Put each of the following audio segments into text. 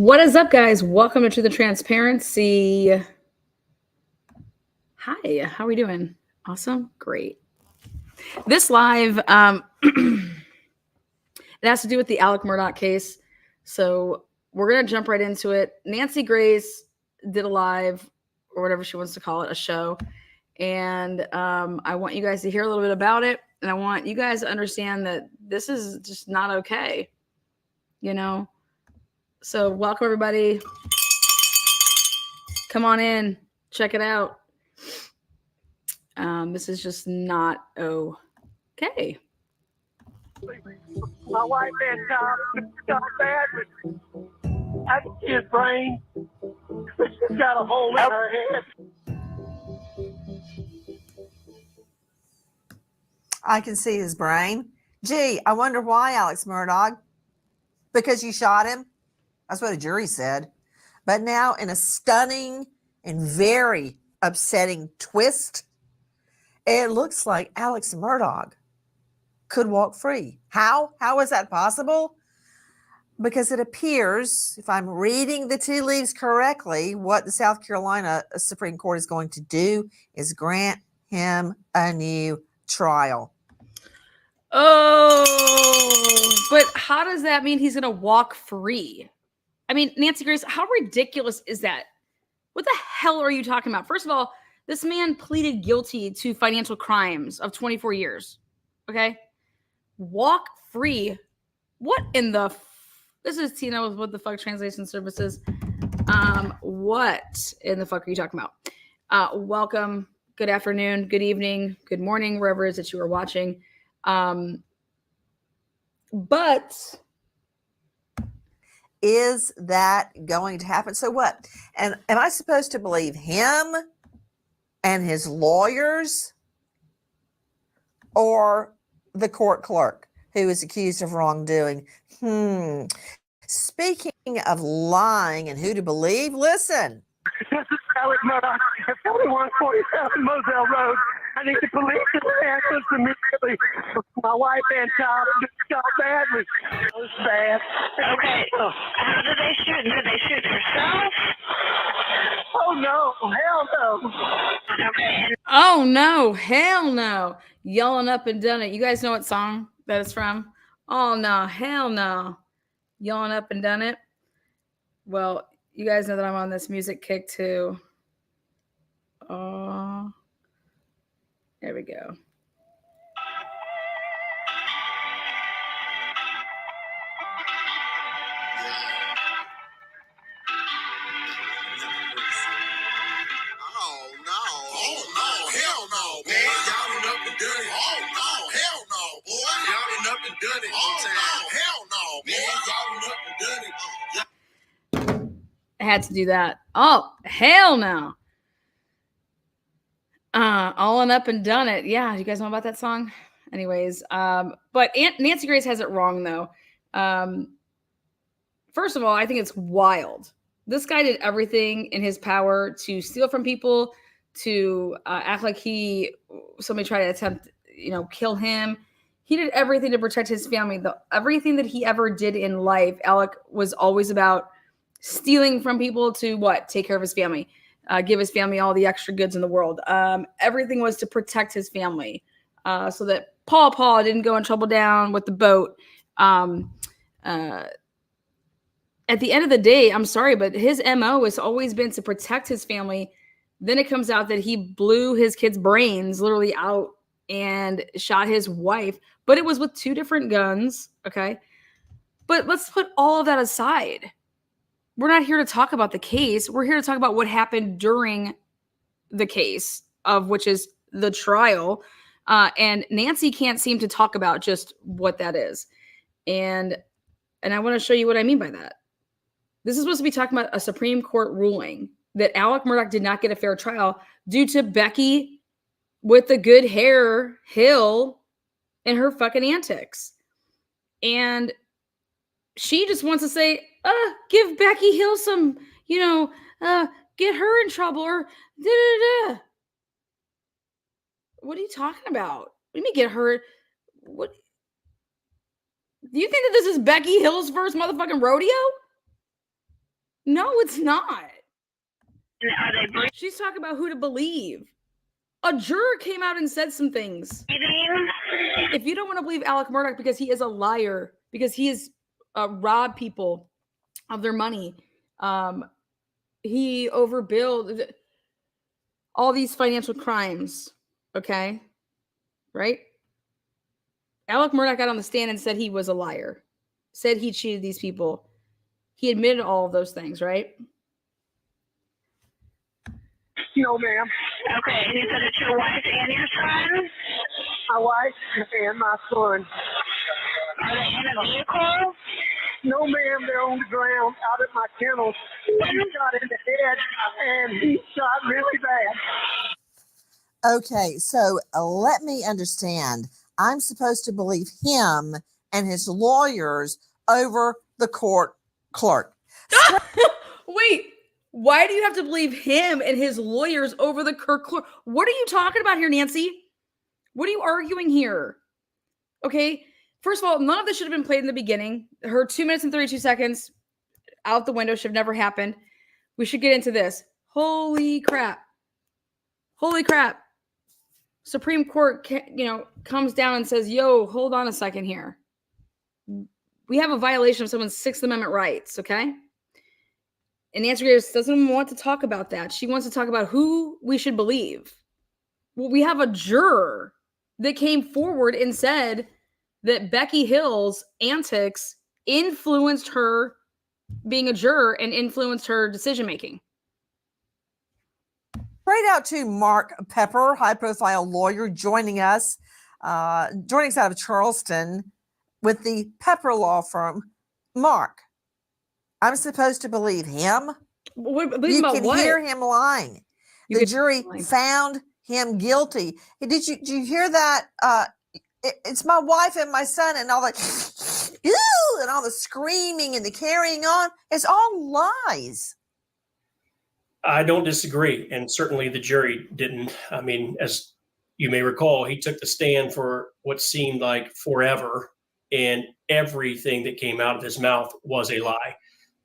What is up, guys? Welcome to the Transparency. Hi, how are we doing? Awesome, great. This live, it has to do with the Alec Murdaugh case. So we're gonna jump right into it. Nancy Grace did a live, or whatever she wants to call it, a show, and I want you guys to hear a little bit about it, and I want you guys to understand that this is just not okay. You know. So welcome everybody. Come on in, check it out. This is just not okay. My wife had got bad. I can see his brain. She's got a hole in her head. I can see his brain. Gee, I wonder why, Alex Murdaugh. Because you shot him? That's what a jury said. But now, in a stunning and very upsetting twist, it looks like Alex Murdaugh could walk free. How? How is that possible? Because it appears, if I'm reading the tea leaves correctly, what the South Carolina Supreme Court is going to do is grant him a new trial. Oh, but how does that mean he's going to walk free? I mean, Nancy Grace, how ridiculous is that? What the hell are you talking about? First of all, this man pleaded guilty to financial crimes of 24 years. Okay? Walk free. What in the... This is Tina with What the Fuck Translation Services. What in the fuck are you talking about? Welcome. Good afternoon, good evening, good morning, wherever it is that you are watching. But is that going to happen? So what? And am I supposed to believe him and his lawyers, or the court clerk who is accused of wrongdoing? Speaking of lying and who to believe, listen. This is Alex Murdaugh at 4147 Moselle Road. I need the police to answer immediately. My wife and child just got badly. It was bad. Okay. How did they shoot? Did they shoot herself? Oh no! Hell no! Okay. oh no, hell no. Yelling up and done it. You guys know what song that is from? Oh no, hell no. Yelling up and done it. Well, you guys know that I'm on this music kick too. Oh, there we go. I had to do that. Oh, hell no. All and up and done it. Yeah, you guys know about that song? Anyways, but Nancy Grace has it wrong though. First of all, I think it's wild. This guy did everything in his power to steal from people, to act like somebody tried to attempt, kill him. He did everything to protect his family. Everything that he ever did in life, Alec was always about stealing from people to what? Take care of his family, give his family all the extra goods in the world. Everything was to protect his family, so that Paul didn't go in trouble down with the boat. At the end of the day, I'm sorry, but his MO has always been to protect his family. Then it comes out that he blew his kid's brains literally out and shot his wife, but it was with 2 different guns. Okay. But let's put all of that aside. We're not here to talk about the case. We're here to talk about what happened during the case, of which is the trial. And Nancy can't seem to talk about just what that is. And I want to show you what I mean by that. This is supposed to be talking about a Supreme Court ruling that Alec Murdaugh did not get a fair trial due to Becky with the good hair, Hill, and her fucking antics. And she just wants to say, give Becky Hill some, get her in trouble, or da-da-da. What are you talking about? What do you mean get her? What? Do you think that this is Becky Hill's first motherfucking rodeo? No, it's not. And are they She's talking about who to believe. A juror came out and said some things. breathing? If you don't want to believe Alec Murdaugh because he is a liar, because he has robbed people of their money, he overbilled all these financial crimes, okay? Right? Alec Murdaugh got on the stand and said he was a liar, said he cheated these people. He admitted all of those things, right? No, ma'am. Okay, and you said it's your wife and your son? My wife and my son. Are they in a vehicle? No, ma'am. They're on the ground out at my kennels. He shot in the head, and he shot really bad. Okay, so let me understand. I'm supposed to believe him and his lawyers over the court clerk. Wait, why do you have to believe him and his lawyers over the clerk? What are you talking about here, Nancy? What are you arguing here? Okay, first of all, none of this should have been played in the beginning. Her 2 minutes and 32 seconds out the window should have never happened. We should get into this. Holy crap. Holy crap. Supreme Court, comes down and says, yo, hold on a second here. We have a violation of someone's Sixth Amendment rights, okay? And Nancy Graves doesn't want to talk about that. She wants to talk about who we should believe. Well, we have a juror that came forward and said that Becky Hill's antics influenced her being a juror and influenced her decision-making. Straight out to Mark Pepper, high-profile lawyer, joining us out of Charleston with the Pepper Law Firm. Mark, I'm supposed to believe him? You can hear him lying. The jury found him guilty. Did you hear that? It's my wife and my son and all that, ew, and all the screaming and the carrying on. It's all lies. I don't disagree. And certainly the jury didn't. I mean, as you may recall, he took the stand for what seemed like forever, and everything that came out of his mouth was a lie.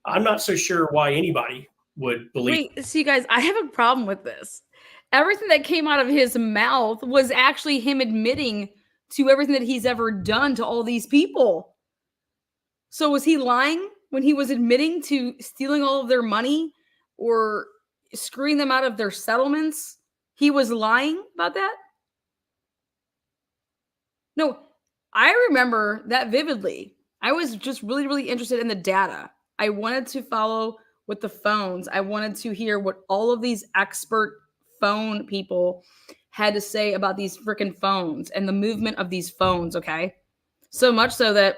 I'm not so sure why anybody would believe. Wait, see, guys, I have a problem with this. Everything that came out of his mouth was actually him admitting to everything that he's ever done to all these people. So was he lying when he was admitting to stealing all of their money or screwing them out of their settlements? He was lying about that? No, I remember that vividly. I was just really, really interested in the data. I wanted to follow with the phones. I wanted to hear what all of these expert phone people had to say about these freaking phones and the movement of these phones, okay? So much so that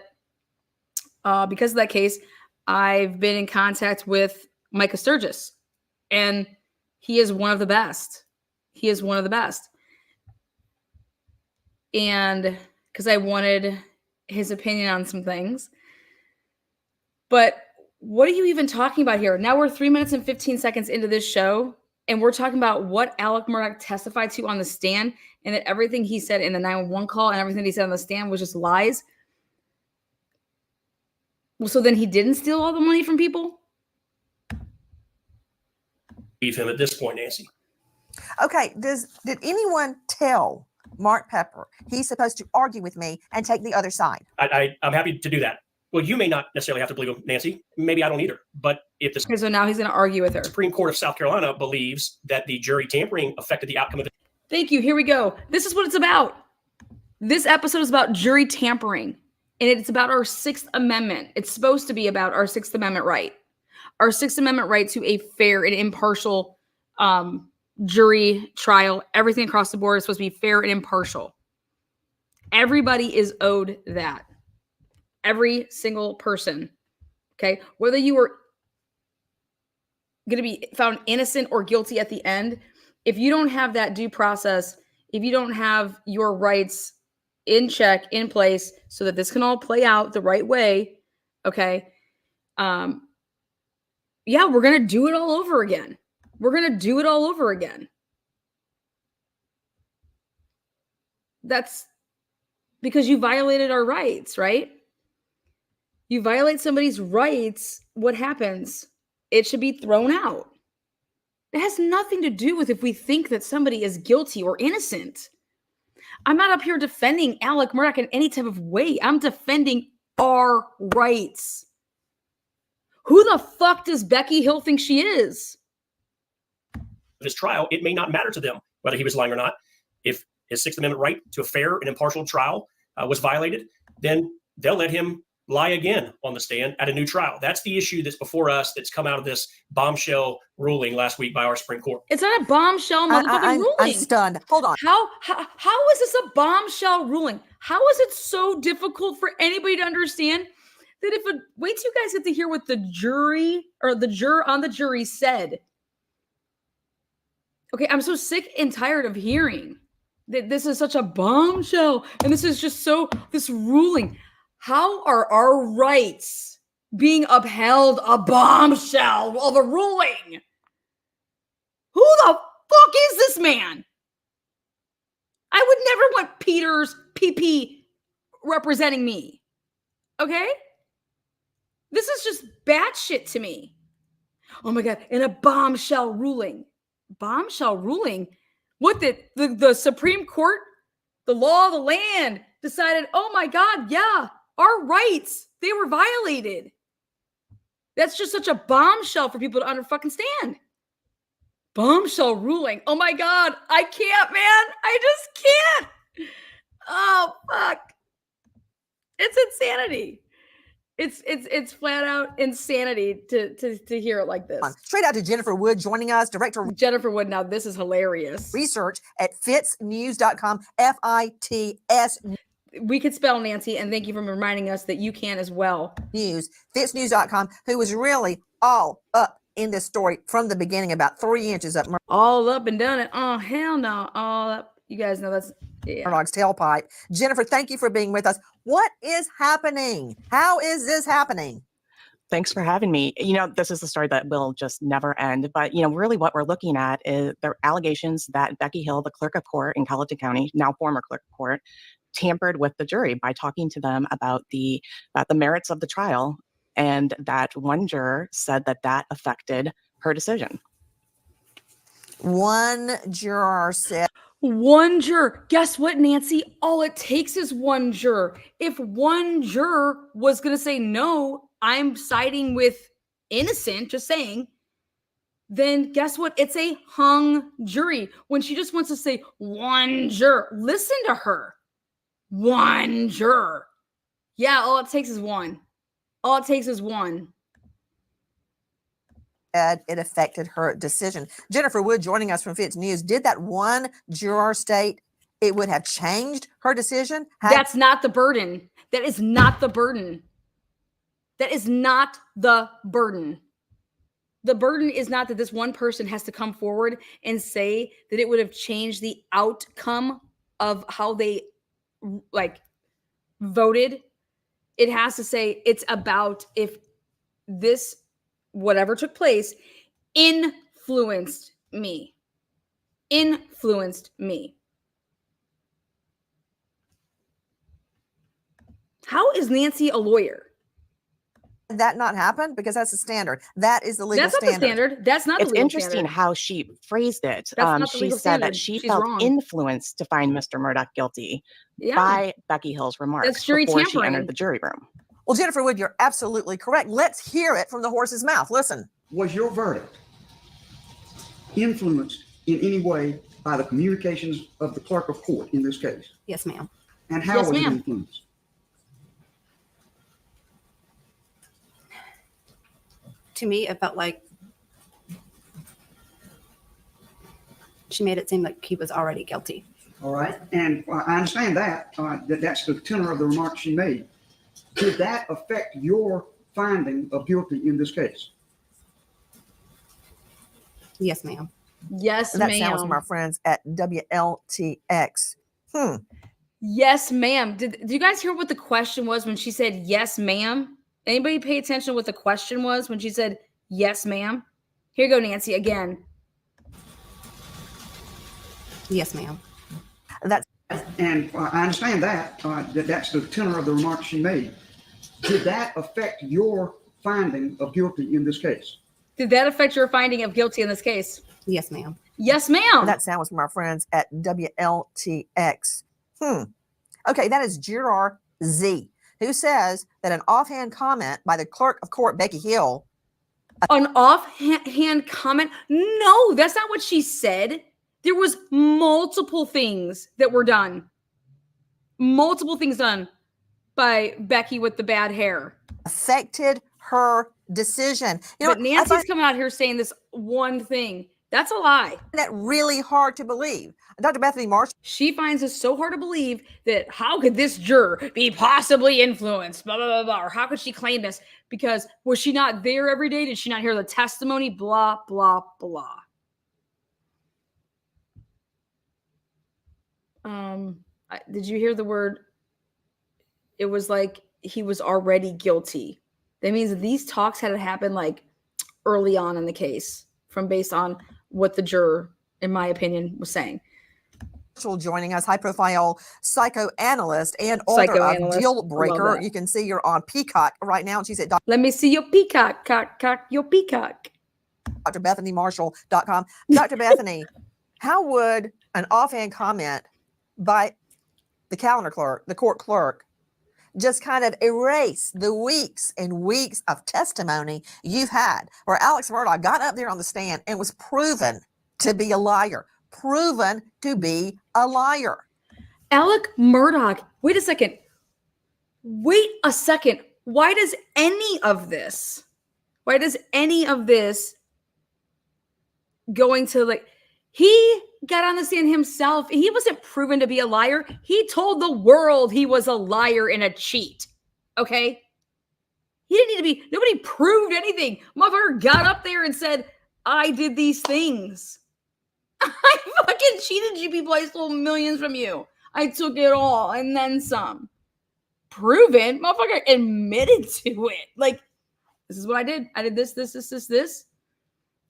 because of that case, I've been in contact with Micah Sturgis, and he is one of the best. He is one of the best. And because I wanted his opinion on some things. But what are you even talking about here? Now we're 3 minutes and 15 seconds into this show, and we're talking about what Alec Murdaugh testified to on the stand, and that everything he said in the 911 call and everything he said on the stand was just lies. Well, so then he didn't steal all the money from people? Believe him at this point, Nancy. Okay, did anyone tell Mark Pepper he's supposed to argue with me and take the other side? I'm happy to do that. Well, you may not necessarily have to believe him, Nancy. Maybe I don't either. But if the Okay, so now he's going to argue with her. Supreme Court of South Carolina believes that the jury tampering affected the outcome of it. Thank you. Here we go. This is what it's about. This episode is about jury tampering, and it's about our Sixth Amendment. It's supposed to be about our Sixth Amendment right. Our Sixth Amendment right to a fair and impartial jury trial. Everything across the board is supposed to be fair and impartial. Everybody is owed that. Every single person. Okay? Whether you are going to be found innocent or guilty at the end, if you don't have that due process, if you don't have your rights in check, in place, so that this can all play out the right way, okay? Yeah, we're going to do it all over again. We're going to do it all over again. That's because you violated our rights, right? You violate somebody's rights, what happens? it should be thrown out. It has nothing to do with if we think that somebody is guilty or innocent. I'm not up here defending Alec Murdaugh in any type of way. I'm defending our rights. Who the fuck does Becky Hill think she is? This trial, it may not matter to them whether he was lying or not. If his Sixth Amendment right to a fair and impartial trial was violated, then they'll let him lie again on the stand at a new trial. That's the issue that's before us that's come out of this bombshell ruling last week by our Supreme Court. It's not a bombshell motherfucking ruling. I'm stunned. Hold on. How is this a bombshell ruling? How is it so difficult for anybody to understand that wait till you guys get to hear what the jury or the juror on the jury said. Okay, I'm so sick and tired of hearing that this is such a bombshell and this is just this ruling. How are our rights being upheld a bombshell of a ruling? Who the fuck is this man? I would never want Peter's PP representing me. Okay? This is just batshit to me. Oh my God, in a bombshell ruling. Bombshell ruling? What the Supreme Court, the law of the land decided, oh my God, yeah, our rights, they were violated. That's just such a bombshell for people to understand. Bombshell ruling. Oh my God, I can't, man. I just can't. Oh, fuck. It's insanity. It's flat out insanity to hear it like this. Straight out to Jennifer Wood joining us, director Jennifer Wood. Now this is hilarious. Research at fitsnews.com. FITS. We could spell, Nancy, and thank you for reminding us that you can as well. News, fitsnews.com, who was really all up in this story from the beginning, about 3 inches up all up and done it. Oh, hell no. All up. You guys know that's Murdaugh's tailpipe. Jennifer, thank you for being with us. What is happening? How is this happening? Thanks for having me. This is a story that will just never end. But, really what we're looking at is the allegations that Becky Hill, the clerk of court in Colleton County, now former clerk of court, tampered with the jury by talking to them about the merits of the trial, and that one juror said that affected her decision. One juror said. One juror. Guess what, Nancy? All it takes is one juror. If one juror was going to say, no, I'm siding with innocent, just saying, then guess what? It's a hung jury. When she just wants to say one juror, listen to her. One juror. Yeah, all it takes is one. All it takes is one. It affected her decision. Jennifer Wood joining us from Fitz News. Did that one juror state it would have changed her decision? That's not the burden. That is not the burden. That is not the burden. The burden is not that this one person has to come forward and say that it would have changed the outcome of how they voted. It has to say it's about if this whatever took place influenced me. How is Nancy a lawyer? Did that not happen? Because that's the standard. That is the legal standard. That's not the standard. That's not the legal standard. It's interesting how she phrased it. She said that she felt influenced to find Mr. Murdaugh guilty by Becky Hill's remarks before she entered the jury room. Well, Jennifer Wood, you're absolutely correct. Let's hear it from the horse's mouth. Listen. Was your verdict influenced in any way by the communications of the clerk of court in this case? Yes, ma'am. And how was it influenced? To me, it felt like she made it seem like he was already guilty. All right. And I understand that. That's the tenor of the remarks she made. Did that affect your finding of guilty in this case? Yes, ma'am. Yes, and that ma'am. sounds from our friends at WLTX. Yes, ma'am. Did you guys hear what the question was when she said yes, ma'am? Anybody pay attention to what the question was when she said yes, ma'am? Here you go, Nancy, again. Yes, ma'am. And I understand that. That's the tenor of the remarks she made. Did that affect your finding of guilty in this case? Did that affect your finding of guilty in this case? Yes, ma'am. Yes, ma'am. That sound was from our friends at WLTX. Okay, that is Juror Z, who says that an offhand comment by the clerk of court, Becky Hill. An offhand comment? No, that's not what she said. There was multiple things that were done. Multiple things done by Becky with the bad hair. Affected her decision. You know, But Nancy's coming out here saying this one thing. That's a lie. That really hard to believe. Dr. Bethany Marshall. She finds it so hard to believe that how could this juror be possibly influenced? Blah, blah, blah, blah. Or how could she claim this? Because was she not there every day? Did she not hear the testimony? Blah, blah, blah. Did you hear the word? It was like he was already guilty. That means that these talks had to happen like early on in the case, from based on what the juror, in my opinion, was saying. Joining us, high-profile psychoanalyst and author of Deal Breaker. You can see you're on Peacock right now. And she's at Let me see your peacock, cock, your peacock. DrBethanyMarshall.com. Dr. Bethany, how would an offhand comment by the calendar clerk, the court clerk, just kind of erase the weeks and weeks of testimony you've had where Alex Murdaugh got up there on the stand and was proven to be a liar? Proven to be a liar. Alec Murdaugh. Wait a second. Why does any of this going to like, he got on the stand himself. He wasn't proven to be a liar. He told the world he was a liar and a cheat. Okay. He didn't need to be, nobody proved anything. Motherfucker got up there and said, I did these things. I fucking cheated you people. I stole millions from you. I took it all and then some. Proven. Motherfucker admitted to it. Like, this is what I did. I did this.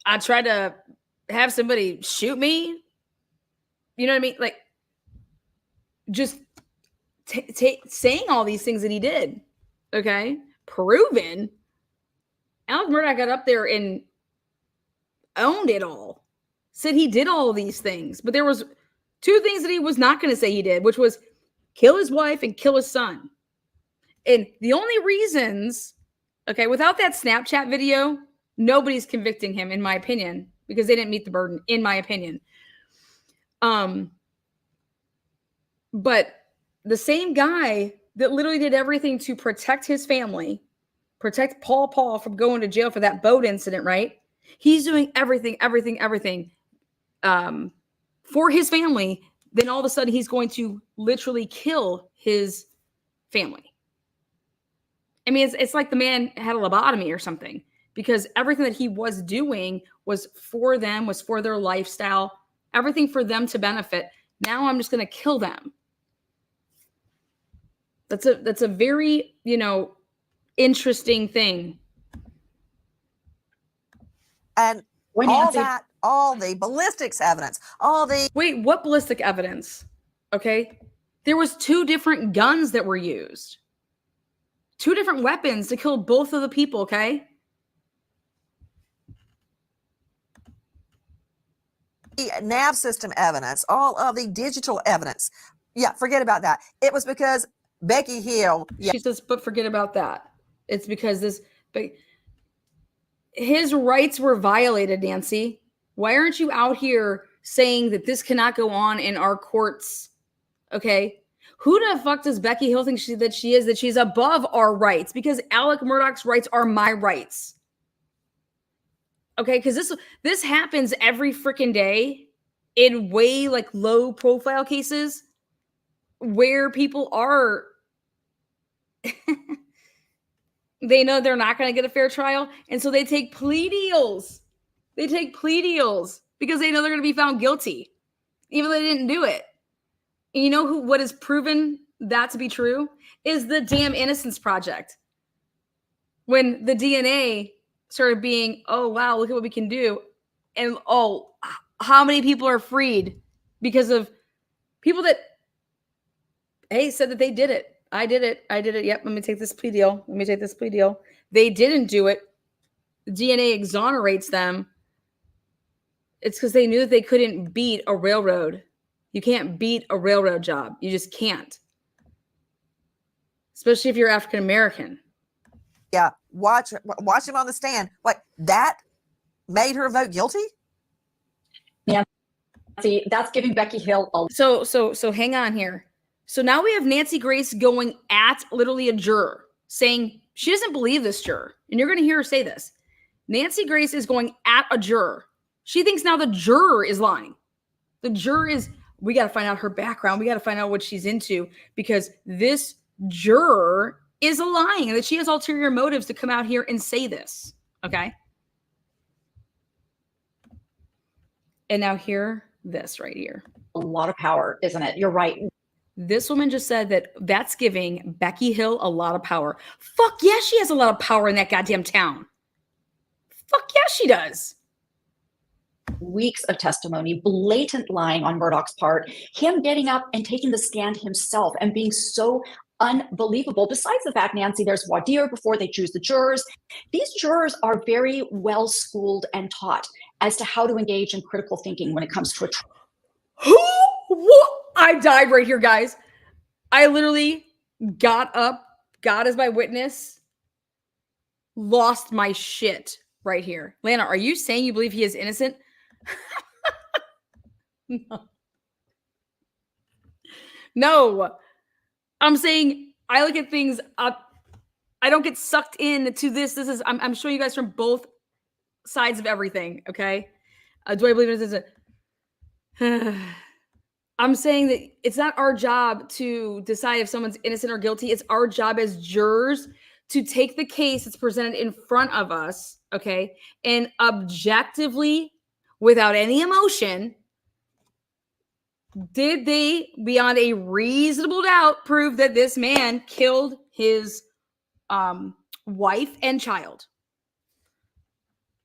I tried to have somebody shoot me. You know what I mean? Like, just saying all these things that he did. Okay? Proven. Alex Murdaugh got up there and owned it all. Said he did all of these things. But there was two things that he was not going to say he did, which was kill his wife and kill his son. And the only reasons, okay, without that Snapchat video, nobody's convicting him, in my opinion, because they didn't meet the burden, in my opinion. But the same guy that literally did everything to protect his family, protect Paul from going to jail for that boat incident, right? He's doing everything for his family. Then all of a sudden he's going to literally kill his family. I mean, it's like the man had a lobotomy or something, because everything that he was doing was for them, was for their lifestyle, everything for them to benefit. Now I'm just going to kill them. That's a very, interesting thing. And all the ballistics evidence, Wait, what ballistic evidence? Okay. There was 2 different guns that were used. 2 different weapons to kill both of the people, okay? the nav system evidence, all of the digital evidence. Yeah, forget about that. It was because Becky Hill. Yeah. She says, but forget about that. It's because his rights were violated, Nancy. Why aren't you out here saying that this cannot go on in our courts? Okay. Who the fuck does Becky Hill think that she's above our rights? Because Alec Murdaugh's rights are my rights. Okay. Cause this happens every freaking day in way like low profile cases where people are, they know they're not going to get a fair trial. And so they take plea deals. They take plea deals because they know they're going to be found guilty, even though they didn't do it. And you know what has proven that to be true is the damn Innocence Project. When the DNA started being, oh, wow, look at what we can do. And, oh, how many people are freed because of people that, hey, said that they did it. I did it. Yep, let me take this plea deal. They didn't do it. DNA exonerates them, it's because they knew that they couldn't beat a railroad. You can't beat a railroad job. You just can't. Especially if you're African American. Yeah, watch him on the stand. Like, that made her vote guilty? See, that's giving Becky Hill a So hang on here. So now we have Nancy Grace going at literally a juror, saying she doesn't believe this juror. And you're going to hear her say this. Nancy Grace is going at a juror. She thinks now the juror is lying. The juror is, we got to find out her background. We got to find out what she's into, because this juror is lying and that she has ulterior motives to come out here and say this. Okay. And now hear this right here. a lot of power, isn't it? You're right. This woman just said that that's giving Becky Hill a lot of power. Fuck yeah, she has a lot of power in that goddamn town. Fuck yeah, she does. Weeks of testimony, blatant lying on Murdaugh's part, him getting up and taking the stand himself and being so unbelievable. Besides the fact, Nancy, there's voir dire before they choose the jurors. These jurors are very well schooled and taught as to how to engage in critical thinking when it comes to a trial. Who? What? I died right here, guys. I literally got up, God is my witness, lost my shit right here. Lana, are you saying you believe he is innocent? No. I'm saying I look at things up. I don't get sucked into this. This is, I'm showing you guys from both sides of everything. Okay. Do I believe it is innocent? I'm saying that it's not our job to decide if someone's innocent or guilty. It's our job as jurors to take the case that's presented in front of us, okay, and objectively, without any emotion, did they, beyond a reasonable doubt, prove that this man killed his wife and child?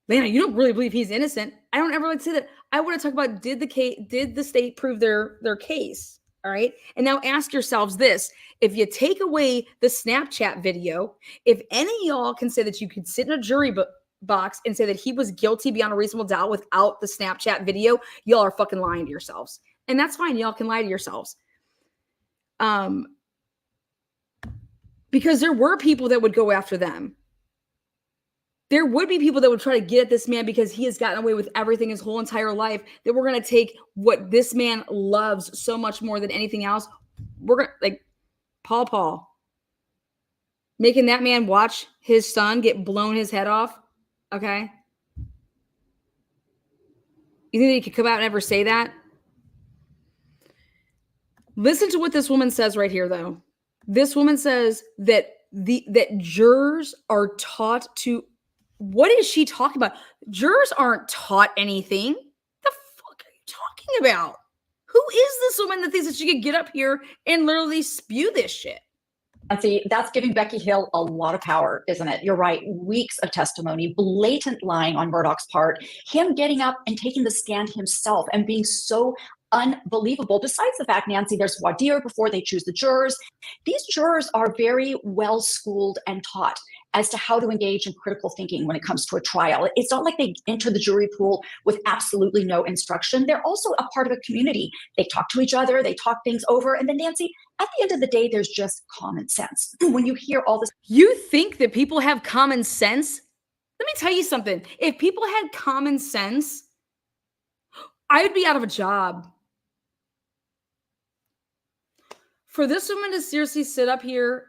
Lana, you don't really believe he's innocent. I don't ever like to say that. I want to talk about, did the state prove their case? All right. And now ask yourselves this. If you take away the Snapchat video, if any of y'all can say that you could sit in a jury box and say that he was guilty beyond a reasonable doubt without the Snapchat video, y'all are fucking lying to yourselves. And that's fine. Y'all can lie to yourselves. Because there were people that would go after them. There would be people that would try to get at this man because he has gotten away with everything his whole entire life, that we're going to take what this man loves so much more than anything else. We're going to, like, Paul, making that man watch his son get blown his head off. Okay. You think that he could come out and ever say that? Listen to what this woman says right here, though. This woman says that that jurors are taught to. What is she talking about? Jurors aren't taught anything. The fuck are you talking about? Who is this woman that thinks that she could get up here and literally spew this shit? And see, that's giving Becky Hill a lot of power, isn't it? You're right. Weeks of testimony, blatant lying on Murdaugh's part, him getting up and taking the stand himself and being so unbelievable. Besides the fact, Nancy, there's voir dire before they choose the jurors. These jurors are very well schooled and taught as to how to engage in critical thinking when it comes to a trial. It's not like they enter the jury pool with absolutely no instruction. They're also a part of a community. They talk to each other, they talk things over. And then, Nancy, at the end of the day, there's just common sense. When you hear all this. You think that people have common sense? Let me tell you something. If people had common sense, I would be out of a job. For this woman to seriously sit up here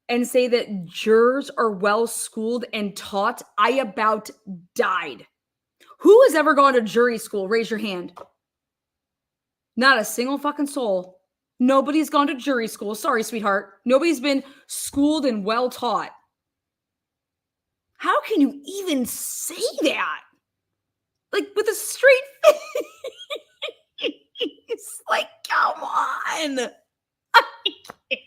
and say that jurors are well schooled and taught, I about died. Who has ever gone to jury school? Raise your hand. Not a single fucking soul. Nobody's gone to jury school. Sorry, sweetheart. Nobody's been schooled and well taught. How can you even say that? Like, with a straight face. Like, come on. I can't.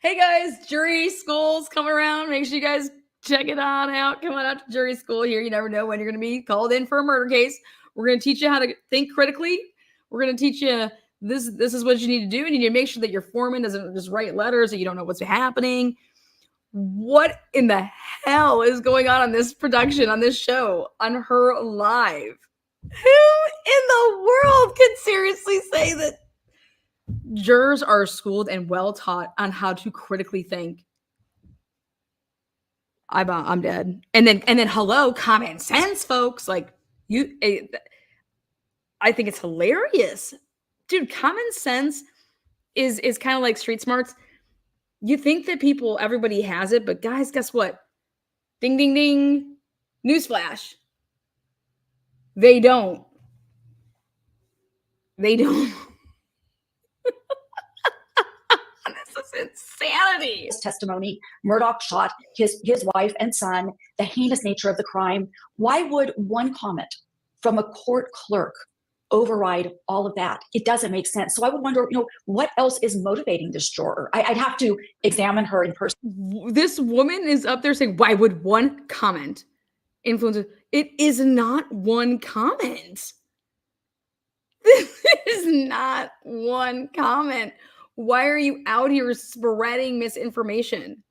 Hey guys, jury school's coming around. Make sure you guys check it on out. Come on out to jury school here. You never know when you're going to be called in for a murder case. We're going to teach you how to think critically. We're going to teach you this is what you need to do. And you need to make sure that your foreman doesn't just write letters that you don't know what's happening. What in the hell is going on this production, on this show, on her live? Who in the world could seriously say that jurors are schooled and well taught on how to critically think? I'm dead. And then hello, common sense, folks. Like I think it's hilarious. Dude, common sense is kind of like street smarts. You think that everybody has it, but guys, guess what? Ding, ding, ding. Newsflash. They don't. They don't. This is insanity. His testimony, Murdaugh shot his wife and son, the heinous nature of the crime. Why would one comment from a court clerk override all of that? It doesn't make sense. So I would wonder, what else is motivating this juror? I'd have to examine her in person. This woman is up there saying, why would one comment influence it? It is not one comment. This is not one comment. Why are you out here spreading misinformation?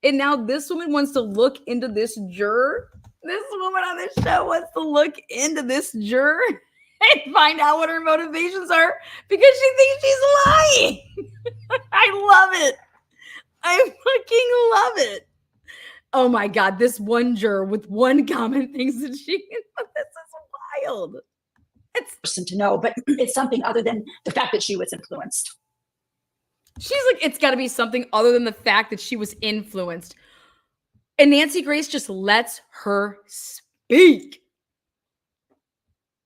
And now this woman wants to look into this juror. This woman on this show wants to look into this juror and find out what her motivations are because she thinks she's lying. I love it. I fucking love it. Oh my God, this one juror with one comment thinks that this is wild. It's person to know, but it's something other than the fact that she was influenced. She's like, it's got to be something other than the fact that she was influenced. And Nancy Grace just lets her speak.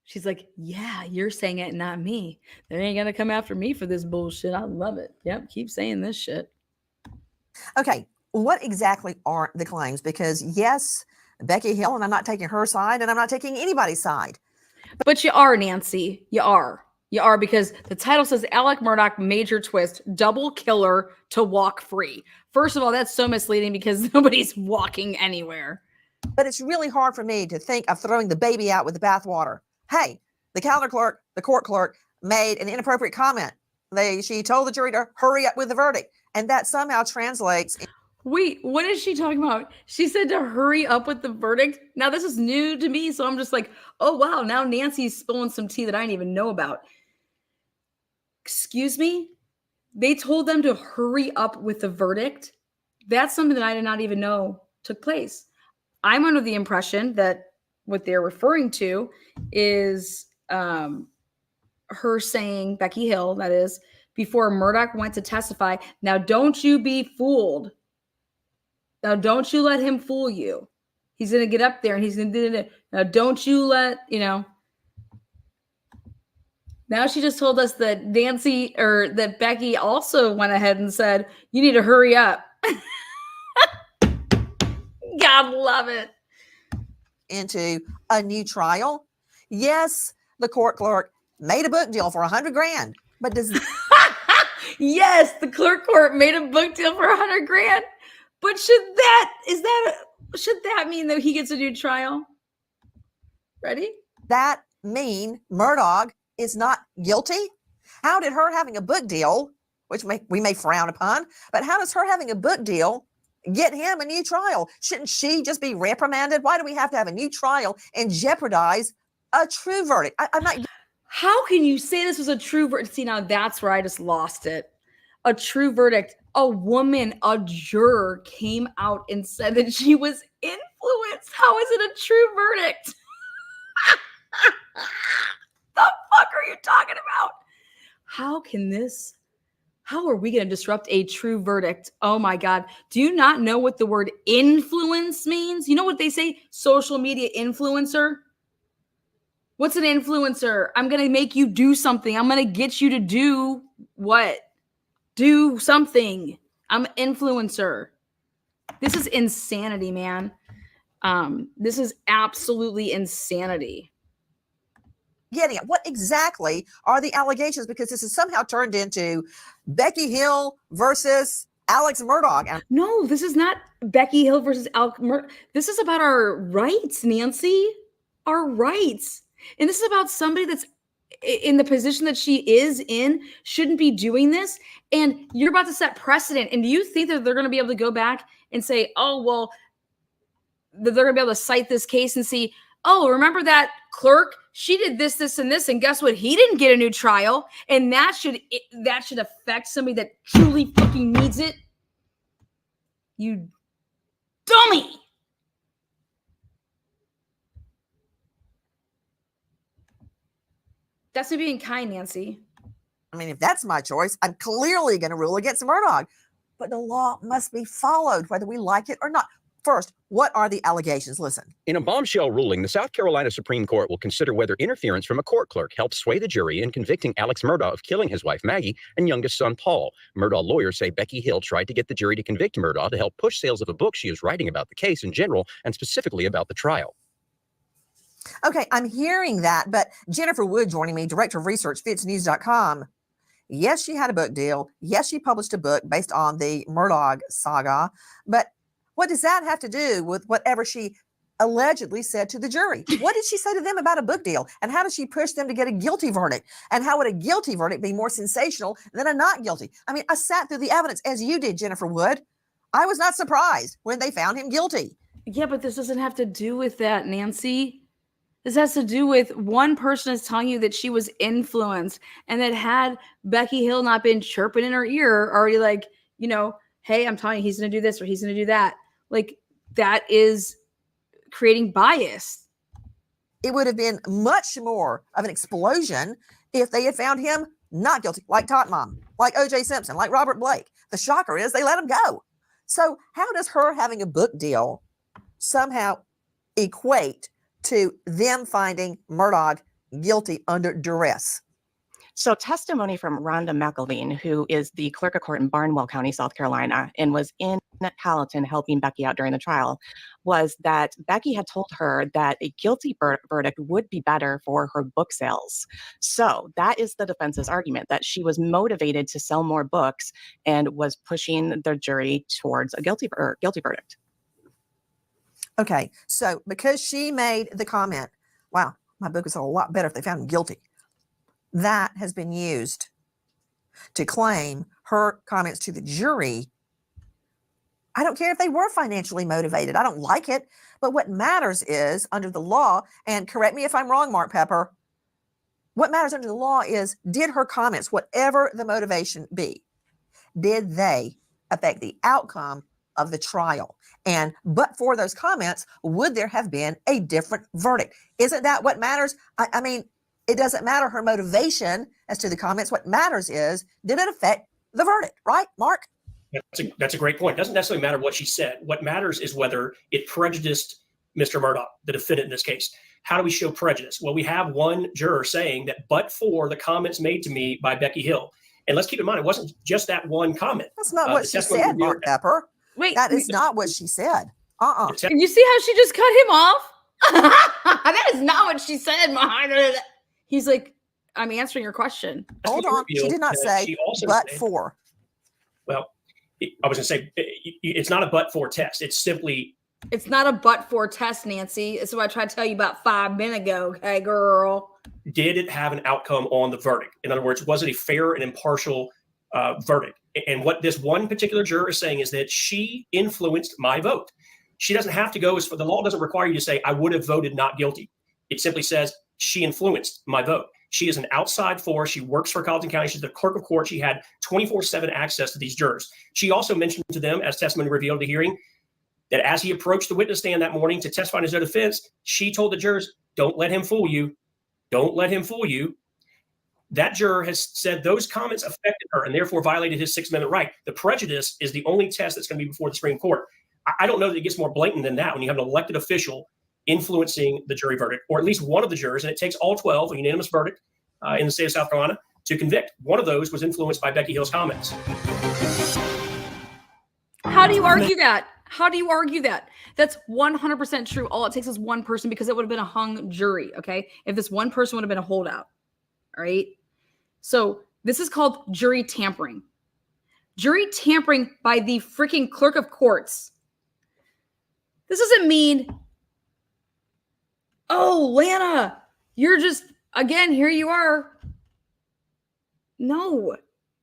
She's like, yeah, you're saying it, not me. They ain't going to come after me for this bullshit. I love it. Yep, keep saying this shit. Okay, what exactly are the claims? Because yes, Becky Hill, and I'm not taking her side, and I'm not taking anybody's side. But you are, Nancy. You are. You are, because the title says Alec Murdaugh major twist, double killer to walk free. First of all, that's so misleading because nobody's walking anywhere. But it's really hard for me to think of throwing the baby out with the bathwater. Hey, the court clerk made an inappropriate comment. She told the jury to hurry up with the verdict. And that somehow translates. Wait, what is she talking about? She said to hurry up with the verdict. Now this is new to me. So I'm just like, oh wow, now Nancy's spilling some tea that I didn't even know about. Excuse me? They told them to hurry up with the verdict? That's something that I did not even know took place. I'm under the impression that what they're referring to is her saying, Becky Hill, that is, before Murdaugh went to testify, now don't you be fooled. Now don't you let him fool you. He's going to get up there and he's going to do it. Now don't you let, Now she just told us that that Becky also went ahead and said, you need to hurry up. God love it. Into a new trial. Yes, the court clerk made a book deal for $100,000, but does yes, the clerk court made a book deal for $100,000. But should that mean that he gets a new trial? Ready? That mean Murdaugh is not guilty? How did her having a book deal, which we may frown upon, but how does her having a book deal get him a new trial? Shouldn't she just be reprimanded? Why do we have to have a new trial and jeopardize a true verdict? I'm not. How can you say this was a true verdict? See, now that's where I just lost it. A true verdict. A woman, a juror, came out and said that she was influenced. How is it a true verdict? The fuck are you talking about? How are we going to disrupt a true verdict? Oh my God. Do you not know what the word influence means? You know what they say? Social media influencer. What's an influencer? I'm going to make you do something. I'm going to get you to do what? Do something. I'm an influencer. This is insanity, man. This is absolutely insanity. Getting at what exactly are the allegations, because this is somehow turned into Becky Hill versus Alex Murdaugh. No, this is not Becky Hill versus Alex Murdaugh. This is about our rights, Nancy. Our rights. And this is about somebody that's in the position that she is in, shouldn't be doing this. And you're about to set precedent. And do you think that they're going to be able to go back and say, oh, well, they're going to be able to cite this case and see, oh, remember that clerk? She did this, this, and this. And guess what? He didn't get a new trial. And that should affect somebody that truly fucking needs it. You dummy. That's me being kind, Nancy. I mean, if that's my choice, I'm clearly going to rule against Murdaugh. But the law must be followed, whether we like it or not. First, what are the allegations? Listen. In a bombshell ruling, the South Carolina Supreme Court will consider whether interference from a court clerk helped sway the jury in convicting Alex Murdaugh of killing his wife Maggie and youngest son Paul. Murdaugh lawyers say Becky Hill tried to get the jury to convict Murdaugh to help push sales of a book she is writing about the case in general and specifically about the trial. Okay, I'm hearing that, but Jennifer Wood joining me, director of research, fitsnews.com. Yes, she had a book deal. Yes, she published a book based on the Murdaugh saga, but what does that have to do with whatever she allegedly said to the jury? What did she say to them about a book deal? And how did she push them to get a guilty verdict? And how would a guilty verdict be more sensational than a not guilty? I mean, I sat through the evidence as you did, Jennifer Wood. I was not surprised when they found him guilty. Yeah, but this doesn't have to do with that, Nancy. This has to do with one person is telling you that she was influenced, and that had Becky Hill not been chirping in her ear, already like, you know, hey, I'm telling you, he's going to do this or he's going to do that. Like, that is creating bias. It would have been much more of an explosion if they had found him not guilty, like Tot Mom, like O.J. Simpson, like Robert Blake. The shocker is they let him go. So how does her having a book deal somehow equate to them finding Murdaugh guilty under duress? So testimony from Rhonda McElveen, who is the clerk of court in Barnwell County, South Carolina, and was in Colleton helping Becky out during the trial, was that Becky had told her that a guilty verdict would be better for her book sales. So that is the defense's argument, that she was motivated to sell more books and was pushing the jury towards a guilty verdict. Okay, so because she made the comment, wow, my book is a lot better if they found him guilty, that has been used to claim her comments to the jury. I don't care if they were financially motivated. I don't like it. But what matters is, under the law, and correct me if I'm wrong, Mark Pepper, what matters under the law is, did her comments, whatever the motivation be, did they affect the outcome of the trial? And but for those comments, would there have been a different verdict? Isn't that what matters? I mean, it doesn't matter her motivation as to the comments. What matters is, did it affect the verdict, right, Mark? That's a great point. It doesn't necessarily matter what she said. What matters is whether it prejudiced Mr. Murdaugh, the defendant in this case. How do we show prejudice? Well, we have one juror saying that but for the comments made to me by Becky Hill. And let's keep in mind, it wasn't just that one comment. That's not what she said, Mark Pepper. Wait, that is not what she said. You see how she just cut him off? That is not what she said, Mahana. He's like, I'm answering your question. Hold on. She did not say but for. Well, I was going to say, it's not a but for test. It's simply. It's not a but for test, Nancy. It's what I tried to tell you about 5 minutes ago. Okay, girl. Did it have an outcome on the verdict? In other words, was it a fair and impartial verdict? And what this one particular juror is saying is that she influenced my vote. She doesn't have to go as far. The law doesn't require you to say, I would have voted not guilty. It simply says she influenced my vote. She is an outside force. She works for Colleton County. She's the clerk of court. She had 24/7 access to these jurors. She also mentioned to them, as testimony revealed at the hearing, that as he approached the witness stand that morning to testify in his own defense, she told the jurors, don't let him fool you. Don't let him fool you. That juror has said those comments affected her and therefore violated his Sixth Amendment right. The prejudice is the only test that's going to be before the Supreme Court. I don't know that it gets more blatant than that when you have an elected official influencing the jury verdict, or at least one of the jurors, and it takes all 12, a unanimous verdict in the state of South Carolina, to convict. One of those was influenced by Becky Hill's comments. How do you argue that? How do you argue that? That's 100% true. All it takes is one person, because it would have been a hung jury, okay? If this one person would have been a holdout, all right? So this is called jury tampering. Jury tampering by the freaking clerk of courts. This doesn't mean, oh, Lana, you're just, again, here you are. No,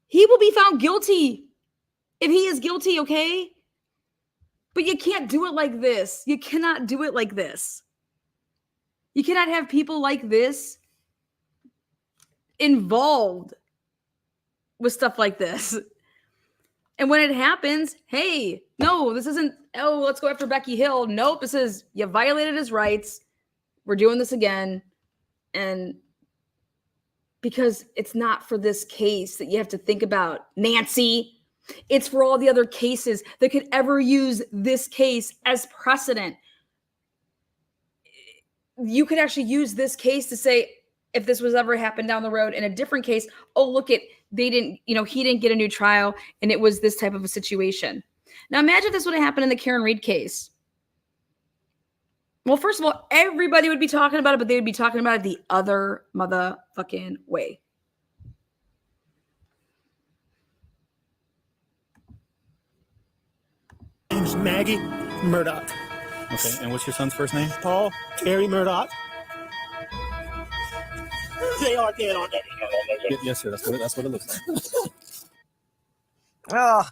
he will be found guilty if he is guilty, okay? But you can't do it like this. You cannot do it like this. You cannot have people like this involved with stuff like this. And when it happens, hey, no, this isn't, oh, let's go after Becky Hill. Nope, this is, you violated his rights. We're doing this again. And because it's not for this case that you have to think about, Nancy. It's for all the other cases that could ever use this case as precedent. You could actually use this case to say, if this was ever happened down the road in a different case, oh, look at, they didn't, he didn't get a new trial and it was this type of a situation. Now imagine this would have happened in the Karen Reed case. Well, first of all, everybody would be talking about it, but they would be talking about it the other motherfucking way. Name's Maggie Murdaugh. Okay, and what's your son's first name? Paul Terry Murdaugh. They are dead on that. Yes, sir. That's what it looks like. Oh,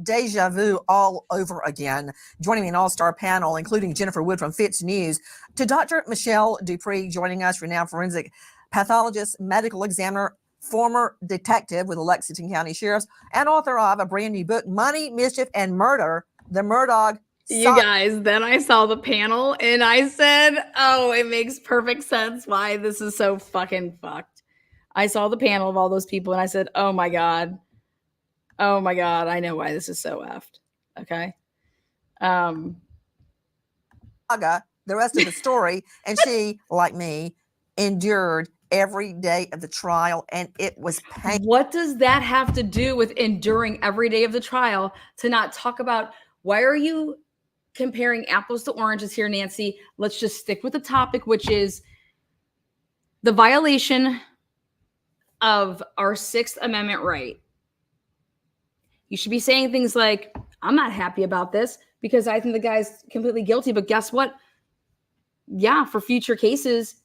deja vu all over again. Joining me an all-star panel, including Jennifer Wood from Fitz News, to Dr. Michelle Dupree, joining us, renowned forensic pathologist, medical examiner, former detective with the Lexington County Sheriff's, and author of a brand new book, Money, Mischief, and Murder, the Murdaugh. You guys, then I saw the panel and I said, oh, it makes perfect sense why this is so fucking fucked. I saw the panel of all those people and I said, oh my God, I know why this is so effed. Okay. The rest of the story, and she, like me, endured every day of the trial, and it was painful. What does that have to do with enduring every day of the trial to not talk about why are you comparing apples to oranges here, Nancy? Let's just stick with the topic, which is the violation of our Sixth Amendment right. You should be saying things like, I'm not happy about this because I think the guy's completely guilty, but guess what? Yeah, for future cases,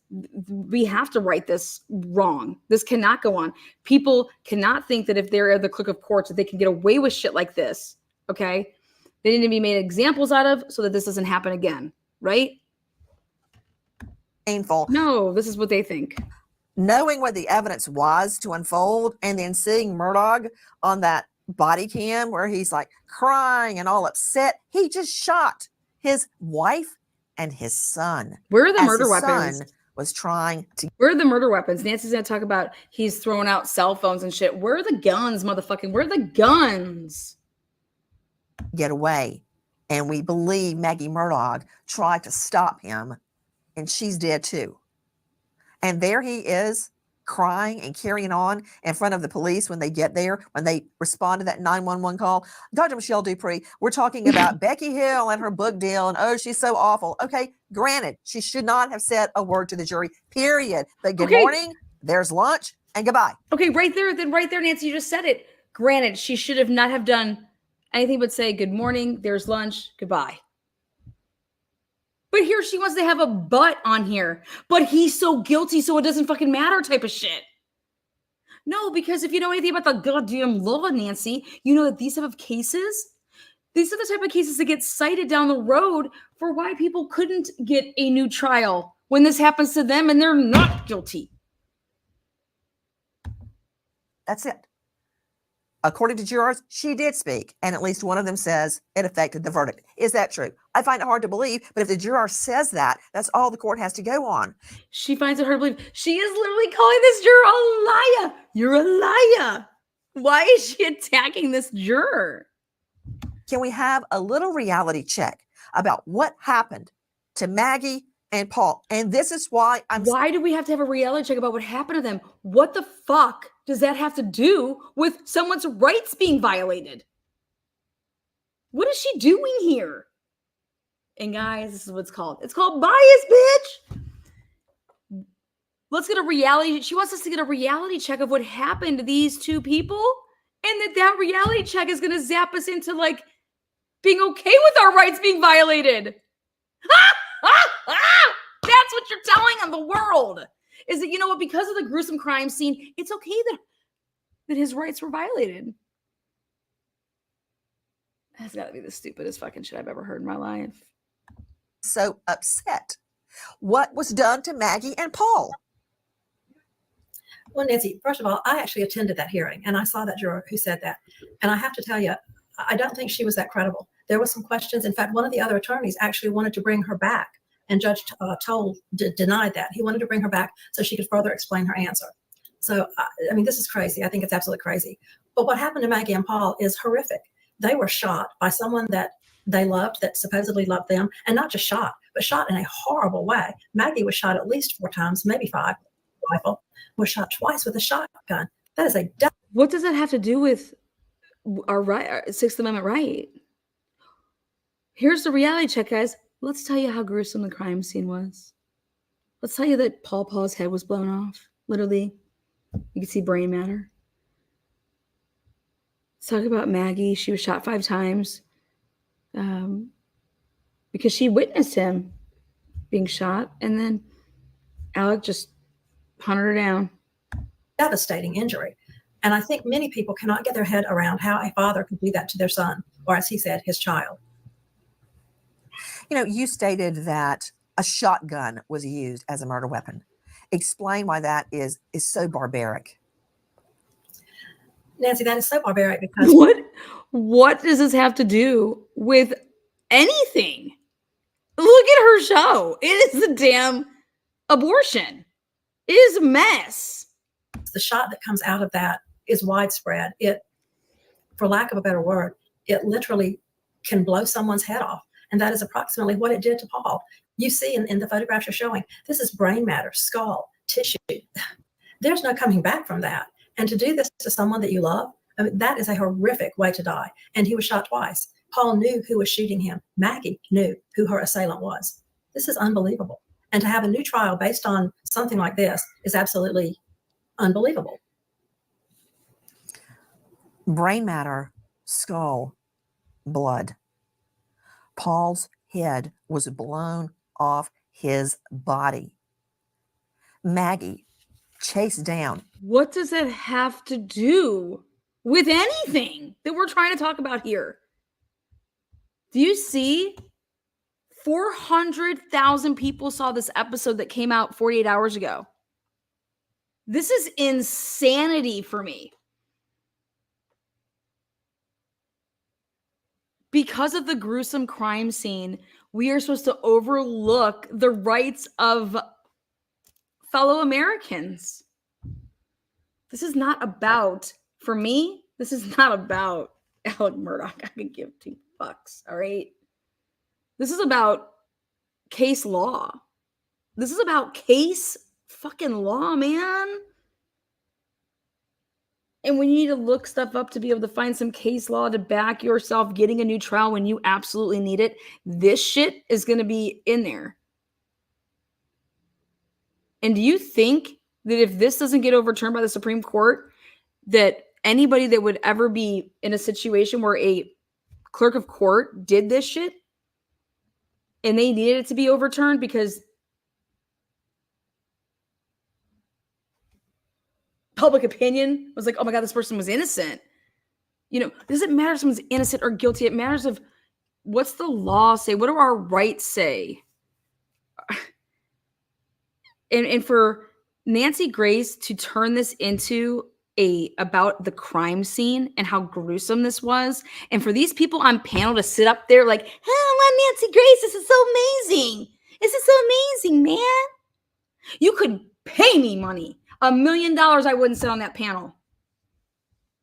we have to right this wrong. This cannot go on. People cannot think that if they're the clerk of courts, that they can get away with shit like this, okay? They need to be made examples out of so that this doesn't happen again, right? Painful. No, this is what they think. Knowing what the evidence was to unfold and then seeing Murdaugh on that body cam where he's like crying and all upset, he just shot his wife and his son. Where are the murder weapons? Son was trying to. Where are the murder weapons? Nancy's going to talk about he's throwing out cell phones and shit. Where are the guns, motherfucking? Where are the guns? Get away. And we believe Maggie Murdaugh tried to stop him, and she's dead too. And there he is, crying and carrying on in front of the police when they get there, when they respond to that 911 call. Dr. Michelle Dupree, we're talking about Becky Hill and her book deal, and oh, she's so awful. Okay, granted, she should not have said a word to the jury, period. But good morning, there's lunch, and goodbye. Okay, right there, Nancy, you just said it. Granted, she should have not have done anything but say, good morning, there's lunch, goodbye. But here she wants to have a but on here. But he's so guilty, so it doesn't fucking matter type of shit. No, because if you know anything about the goddamn law, Nancy, you know that these type of cases, these are the type of cases that get cited down the road for why people couldn't get a new trial when this happens to them and they're not guilty. That's it. According to jurors, she did speak, and at least one of them says it affected the verdict. Is that true? I find it hard to believe, but if the juror says that, that's all the court has to go on. She finds it hard to believe. She is literally calling this juror a liar. You're a liar. Why is she attacking this juror? Can we have a little reality check about what happened to Maggie and Paul? And this is why Why do we have to have a reality check about what happened to them? What the fuck does that have to do with someone's rights being violated? What is she doing here? And guys, this is what it's called. It's called bias, bitch. Let's get a reality. She wants us to get a reality check of what happened to these two people. And that reality check is going to zap us into like being okay with our rights being violated. That's what you're telling on the world. Is that, you know what, because of the gruesome crime scene, it's okay that his rights were violated. That's got to be the stupidest fucking shit I've ever heard in my life. So upset. What was done to Maggie and Paul? Well, Nancy, first of all, I actually attended that hearing and I saw that juror who said that. And I have to tell you, I don't think she was that credible. There were some questions. In fact, one of the other attorneys actually wanted to bring her back, and Judge Toll denied that. He wanted to bring her back so she could further explain her answer. So, I mean, this is crazy. I think it's absolutely crazy. But what happened to Maggie and Paul is horrific. They were shot by someone that they loved, that supposedly loved them, and not just shot, but shot in a horrible way. Maggie was shot at least 4 times, maybe 5. Rifle was shot twice with a shotgun. That is a death. What does that have to do with our right, our Sixth Amendment right? Here's the reality check, guys. Let's tell you how gruesome the crime scene was. Let's tell you that Paul's head was blown off. Literally, you can see brain matter. Let's talk about Maggie. She was shot 5 times because she witnessed him being shot, and then Alec just hunted her down. Devastating injury. And I think many people cannot get their head around how a father could do that to their son, or as he said, his child. You know, you stated that a shotgun was used as a murder weapon. Explain why that is so barbaric. Nancy, that is so barbaric because what does this have to do with anything? Look at her show. It is a damn abortion. It is a mess. The shot that comes out of that is widespread. It, for lack of a better word, it literally can blow someone's head off. And that is approximately what it did to Paul. You see in the photographs you're showing, this is brain matter, skull, tissue. There's no coming back from that. And to do this to someone that you love, I mean, that is a horrific way to die. And he was shot twice. Paul knew who was shooting him. Maggie knew who her assailant was. This is unbelievable. And to have a new trial based on something like this is absolutely unbelievable. Brain matter, skull, blood. Paul's head was blown off his body. Maggie chased down. What does that have to do with anything that we're trying to talk about here? Do you see? 400,000 people saw this episode that came out 48 hours ago. This is insanity for me. Because of the gruesome crime scene, we are supposed to overlook the rights of fellow Americans. This is not about, for me, this is not about Alec Murdaugh. I could give 2 fucks, all right? This is about case law. This is about case fucking law, man. And when you need to look stuff up to be able to find some case law to back yourself getting a new trial when you absolutely need it, this shit is going to be in there. And do you think that if this doesn't get overturned by the Supreme Court, that anybody that would ever be in a situation where a clerk of court did this shit and they needed it to be overturned because public opinion was like, oh my God, this person was innocent. You know, it doesn't matter if someone's innocent or guilty. It matters of what's the law say? What do our rights say? And for Nancy Grace to turn this into about the crime scene and how gruesome this was, and for these people on panel to sit up there like, oh, Nancy Grace, this is so amazing. This is so amazing, man. You could pay me money. $1 million, I wouldn't sit on that panel.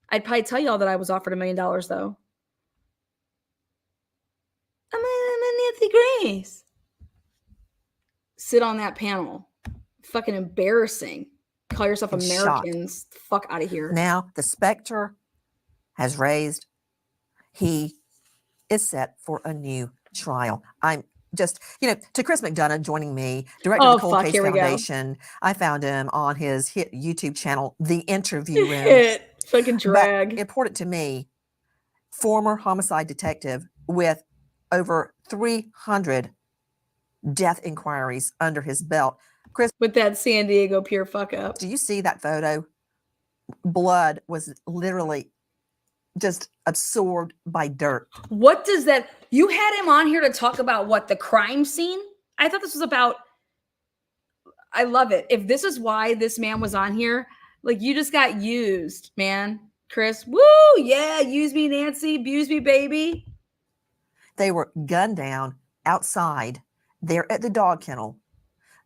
I'd probably tell y'all that I was offered $1 million, though. I'm Nancy Grace. Sit on that panel. Fucking embarrassing. Call yourself Americans. Fuck out of here. Now the specter has raised. He is set for a new trial. I'm just, to Chris McDonough joining me, director of the Cold Case Foundation. I found him on his hit YouTube channel, The Interview Room. Fucking drag. But important to me, former homicide detective with over 300 death inquiries under his belt. Chris, with that San Diego pure fuck up. Do you see that photo? Blood was literally just absorbed by dirt. What does that? You had him on here to talk about what? The crime scene? I thought this was about. I love it. If this is why this man was on here, like you just got used, man. Chris, woo, yeah, use me, Nancy, abuse me, baby. They were gunned down outside there at the dog kennel.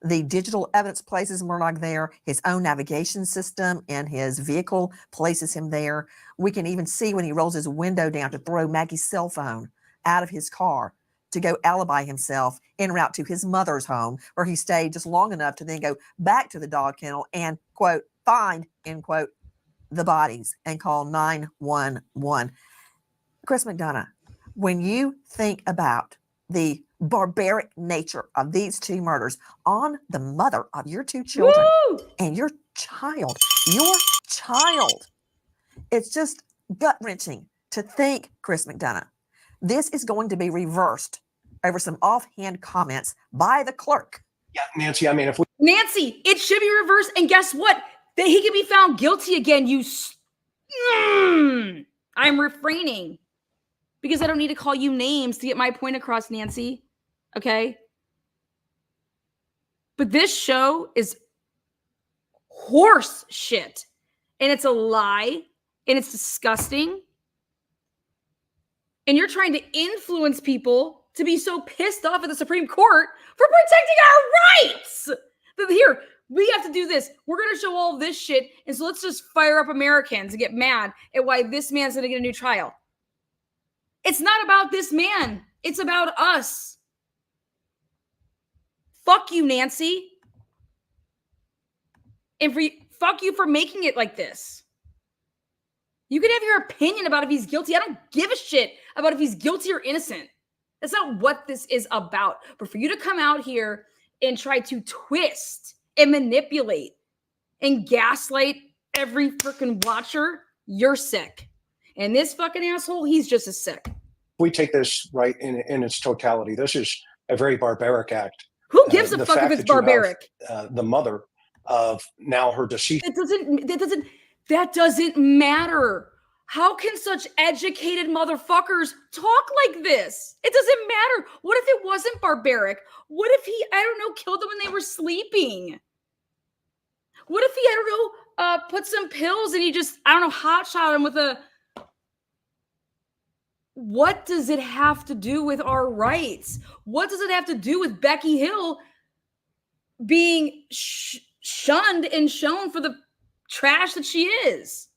The digital evidence places Murdaugh there. His own navigation system in his vehicle places him there. We can even see when he rolls his window down to throw Maggie's cell phone out of his car to go alibi himself en route to his mother's home, where he stayed just long enough to then go back to the dog kennel and, quote, find, end quote, the bodies and call 911. Chris McDonough, when you think about the barbaric nature of these two murders on the mother of your two children and your child, it's just gut-wrenching to think, Chris McDonough, this is going to be reversed over some offhand comments by the clerk. Yeah, Nancy, I mean, if we... Nancy, it should be reversed. And guess what? That he can be found guilty again. I'm refraining because I don't need to call you names to get my point across, Nancy. Okay? But this show is horse shit. And it's a lie. And it's disgusting. And you're trying to influence people to be so pissed off at the Supreme Court for protecting our rights. That here, we have to do this. We're going to show all this shit. And so let's just fire up Americans and get mad at why this man's going to get a new trial. It's not about this man. It's about us. Fuck you, Nancy. And fuck you for making it like this. You can have your opinion about if he's guilty. I don't give a shit about if he's guilty or innocent. That's not what this is about. But for you to come out here and try to twist and manipulate and gaslight every freaking watcher, you're sick. And this fucking asshole, he's just as sick. We take this right in its totality. This is a very barbaric act. Who gives a fuck if it's barbaric? The mother of now her deceased. That doesn't matter. How can such educated motherfuckers talk like this? It doesn't matter. What if it wasn't barbaric? What if he, I don't know, killed them when they were sleeping? What if he, I don't know, put some pills and he just, I don't know, hot shot him with a... What does it have to do with our rights? What does it have to do with Becky Hill being shunned and shown for the trash that she is?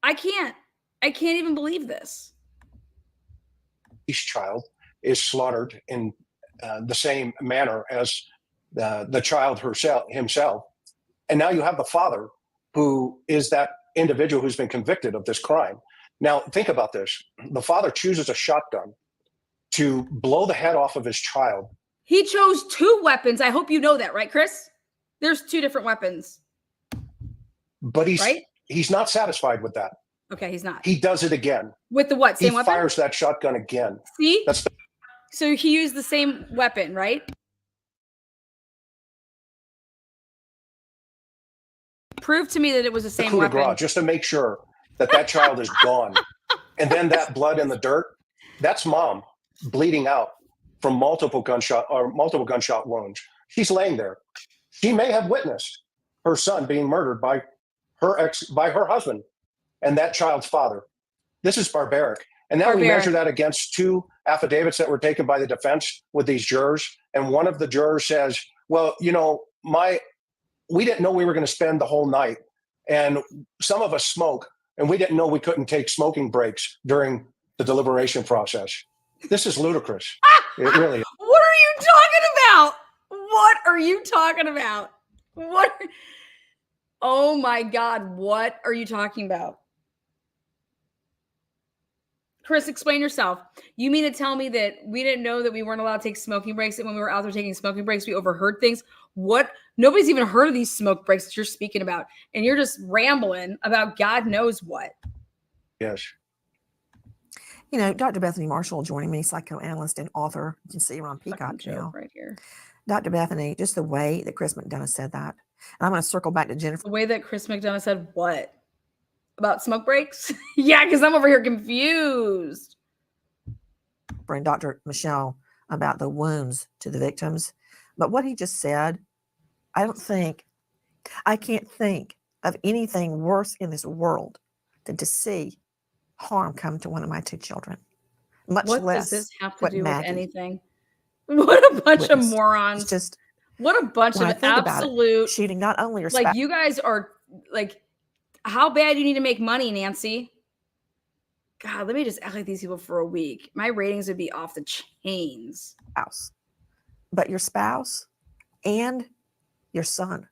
I can't even believe this. Each child is slaughtered in the same manner as the child himself. And now you have the father who is that individual who's been convicted of this crime. Now, think about this. The father chooses a shotgun to blow the head off of his child. He chose two weapons. I hope you know that, right, Chris? There's two different weapons. But he's not satisfied with that. Okay, he's not. He does it again. With the what? Same weapon? He fires that shotgun again. See? So he used the same weapon, right? Prove to me that it was the same weapon. Just to make sure that child is gone. And then that blood in the dirt, that's mom bleeding out from multiple gunshot wounds. She's laying there. She may have witnessed her son being murdered by her husband and that child's father. This is barbaric. And now we measure that against two affidavits that were taken by the defense with these jurors. And one of the jurors says, well, you know, we didn't know we were going to spend the whole night. And some of us smoke, and we didn't know we couldn't take smoking breaks during the deliberation process. This is ludicrous. It really is. What are you talking about? What are you talking about? Oh my God, what are you talking about? Chris, explain yourself. You mean to tell me that we didn't know that we weren't allowed to take smoking breaks, and when we were out there taking smoking breaks, we overheard things? What? Nobody's even heard of these smoke breaks that you're speaking about, and you're just rambling about God knows what. Yes. You know, Dr. Bethany Marshall joining me, psychoanalyst and author. You can see her on Peacock now. Right here. Dr. Bethany, just the way that Chris McDonough said that. And I'm going to circle back to Jennifer. The way that Chris McDonough said what? about smoke breaks? Yeah, because I'm over here confused. And Dr. Michelle about the wounds to the victims. But what he just said, I can't think of anything worse in this world than to see harm come to one of my 2 children. Much What less does this have to what do Maggie with anything? What a bunch of witnessed. morons. It's just What a bunch when I of think about it, absolute shooting not only your like spouse. you guys are like, how bad you need to make money, Nancy? God, let me just act like these people for a week. My ratings would be off the chains. But your spouse and your son.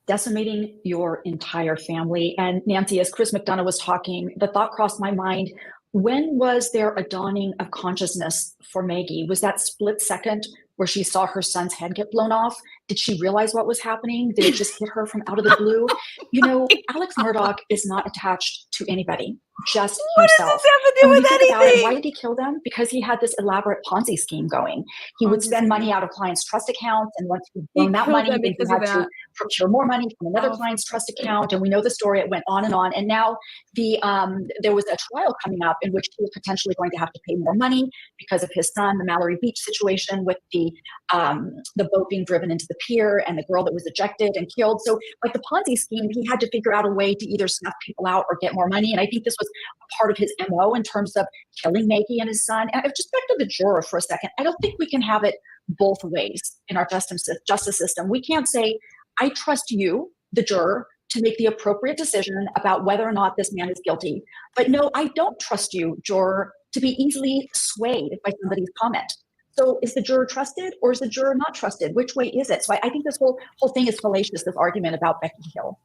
Decimating your entire family. And Nancy, as Chris McDonough was talking, the thought crossed my mind, when was there a dawning of consciousness for Maggie? Was that split second where she saw her son's head get blown off? Did she realize what was happening? Did it just hit her from out of the blue? You know, Alex Murdaugh is not attached to anybody, just what himself. does this have to do And when with you think about it, anything? why did he kill them? Because he had this elaborate Ponzi scheme going. He would spend money out of clients' trust accounts, and once he'd blown that money, then he had to procure more money from another client's trust account. And we know the story; it went on. And now there was a trial coming up in which he was potentially going to have to pay more money because of his son, the Mallory Beach situation with the boat being driven into the pier and the girl that was ejected and killed. So like the Ponzi scheme, he had to figure out a way to either snuff people out or get more money. And I think this was a part of his MO in terms of killing Maggie and his son. And just back to the juror for a second, I don't think we can have it both ways in our justice system. We can't say, I trust you, the juror, to make the appropriate decision about whether or not this man is guilty. But no, I don't trust you, juror, to be easily swayed by somebody's comment. So is the juror trusted or is the juror not trusted? Which way is it? So I think this whole thing is fallacious, this argument about Becky Hill.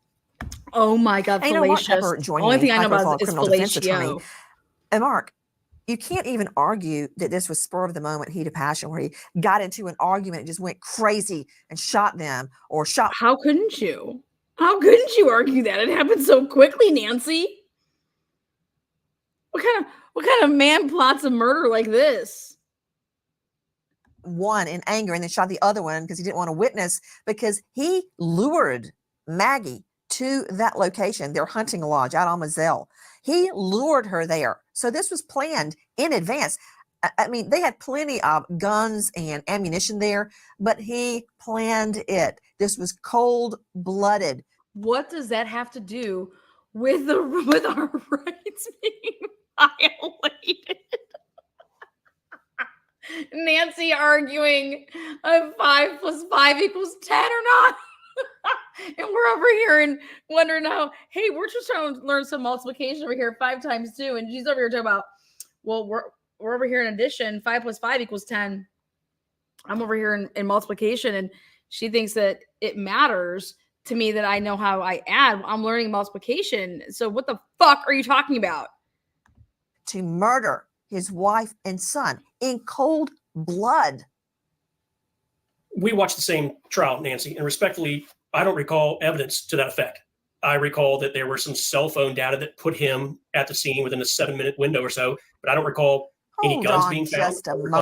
Oh my God, And you know, Mark fallacious. Pepper joining Only me, thing I know about high-profile is criminal defense attorney. fellatio. And Mark, you can't even argue that this was spur of the moment heat of passion where he got into an argument and just went crazy and shot them or shot. How couldn't you? How couldn't you argue that? It happened so quickly, Nancy. What kind of man plots a murder like this? One in anger and then shot the other one because he didn't want to witness, because he lured Maggie to that location, their hunting lodge out on Moselle. He lured her there. So this was planned in advance. I mean, they had plenty of guns and ammunition there, but he planned it. This was cold-blooded. What does that have to do with our rights being violated? Nancy arguing 5 + 5 = 10 or not. And we're over here and wondering how, hey, we're just trying to learn some multiplication over here, 5 × 2. And she's over here talking about, well, we're over here in addition, 5 + 5 = 10. I'm over here in multiplication, and she thinks that it matters to me that I know how I add. I'm learning multiplication. So what the fuck are you talking about? To murder his wife and son in cold blood. We watched the same trial, Nancy, and respectfully, I don't recall evidence to that effect. I recall that there were some cell phone data that put him at the scene within a 7-minute window or so, but I don't recall any guns being found.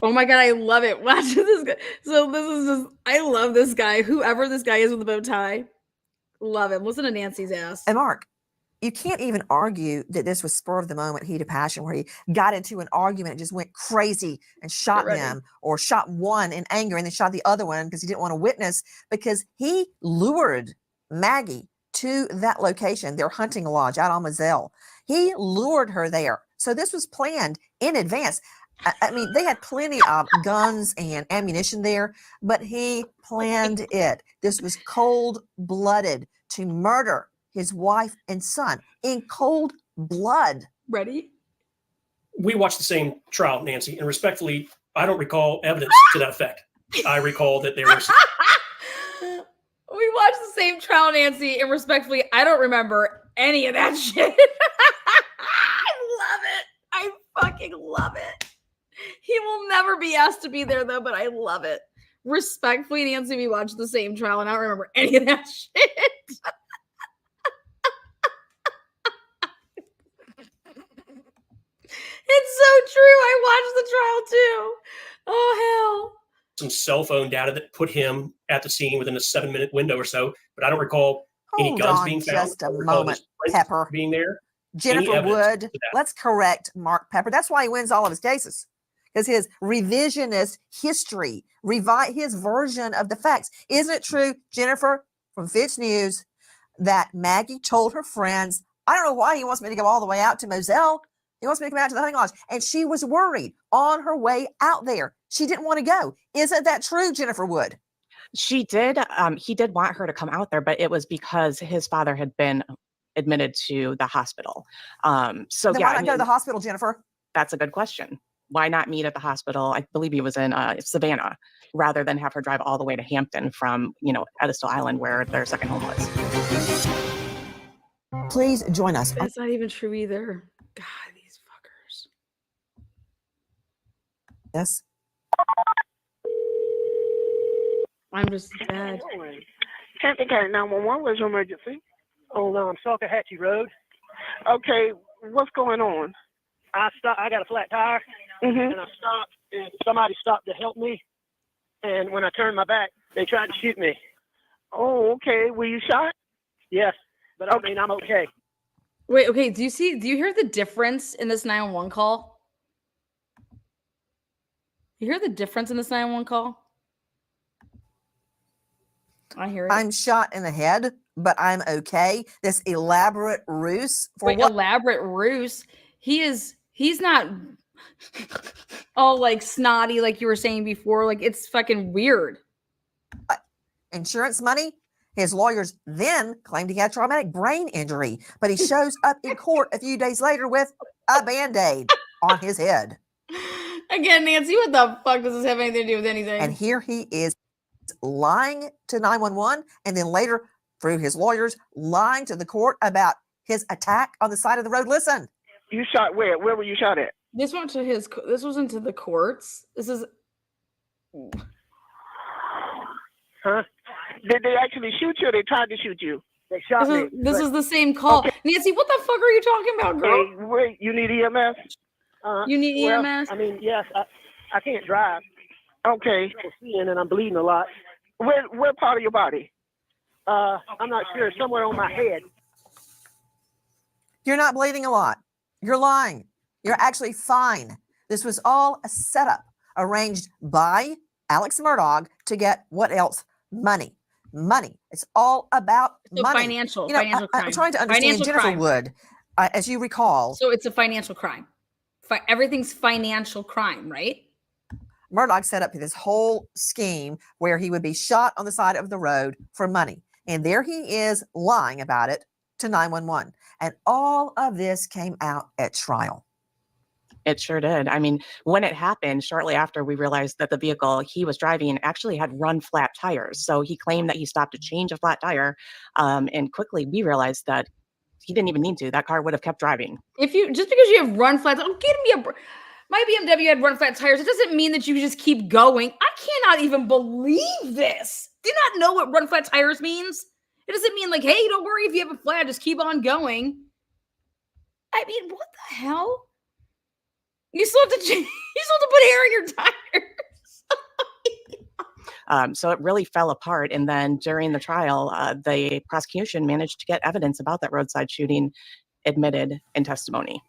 Oh my God, I love it. Watch this guy. So this is just, I love this guy. Whoever this guy is with the bow tie. Love him. Listen to Nancy's ass. And Mark, you can't even argue that this was spur of the moment heat of passion where he got into an argument and just went crazy and shot them or shot one in anger and then shot the other one because he didn't want to witness, because he lured Maggie to that location, their hunting lodge out on Moselle. He lured her there. So this was planned in advance. I mean, they had plenty of guns and ammunition there, but he planned it. This was cold-blooded to murder his wife and son in cold blood. Ready? We watched the same trial, Nancy, and respectfully, I don't recall evidence to that effect. I recall that there was. We watched the same trial, Nancy, and respectfully, I don't remember any of that shit. I love it. I fucking love it. He will never be asked to be there, though, but I love it. Respectfully, Nancy, we watched the same trial, and I don't remember any of that shit. It's so true. I watched the trial too. Oh, hell. Some cell phone data that put him at the scene within a 7-minute window or so, but I don't recall any Hold guns on being found, just a or recall moment, his prints Pepper. being there. Jennifer evidence Wood, to that. let's correct Mark Pepper. That's why he wins all of his cases, because his revisionist history, his version of the facts. Isn't it true, Jennifer, from Fitch News, that Maggie told her friends, I don't know why he wants me to go all the way out to Moselle. He wants me to come out to the hunting lodge. And she was worried on her way out there. She didn't want to go. Isn't that true, Jennifer Wood? She did. He did want her to come out there, but it was because his father had been admitted to the hospital. So Then yeah, why not go to the hospital, Jennifer? that's a good question. Why not meet at the hospital? I believe he was in Savannah, rather than have her drive all the way to Hampton from, Edistal Island, where their second home was. Please join us. That's not even true either. God, these fuckers. Yes. I'm just bad. Hampton County 911 was emergency. On Salkehatchie Road. Okay, what's going on? I got a flat tire, Mm-hmm. and I stopped, and somebody stopped to help me. And when I turned my back, they tried to shoot me. Oh, okay. Were you shot? Yes, but I mean, I'm okay. Wait, okay. Do you hear the difference in this 911 call? You hear the difference in this 911 call? I hear it. I'm shot in the head, but I'm okay. This elaborate ruse for Wait, what? elaborate ruse. He's not all like snotty like you were saying before. Like, it's fucking weird. Insurance money? His lawyers then claimed he had traumatic brain injury, but he shows up in court a few days later with a Band-Aid on his head. Again, Nancy, what the fuck does this have anything to do with anything? And here he is lying to 911, and then later, through his lawyers, lying to the court about his attack on the side of the road. Listen. You shot where? Where were you shot at? This wasn't to the courts. This is. Huh? Did they actually shoot you or they tried to shoot you? They shot me. This is the same call. Okay. Nancy, what the fuck are you talking about, girl? Hey, wait, you need EMS? You need EMS? I mean, yes, I can't drive. Okay. I'm seeing and I'm bleeding a lot. Where part of your body? I'm not sure. Somewhere on my head. You're not bleeding a lot. You're lying. You're actually fine. This was all a setup arranged by Alex Murdaugh to get what else? Money. Money. It's all about money. Financial crime. I'm trying to understand Financial Jennifer crime. Wood, as you recall. So it's a financial crime. Everything's financial crime, right? Murdaugh set up this whole scheme where he would be shot on the side of the road for money. And there he is lying about it to 911. And all of this came out at trial. It sure did. I mean, when it happened, shortly after, we realized that the vehicle he was driving actually had run flat tires. So he claimed that he stopped to change a flat tire. And quickly we realized that he didn't even need to. That car would have kept driving. Just because you have run flats, my BMW had run flat tires. It doesn't mean that you just keep going. I cannot even believe this. Do you not know what run flat tires means? It doesn't mean like, hey, don't worry if you have a flat, just keep on going. I mean, what the hell? You still have to put air in your tires. So it really fell apart. And then during the trial, the prosecution managed to get evidence about that roadside shooting admitted in testimony.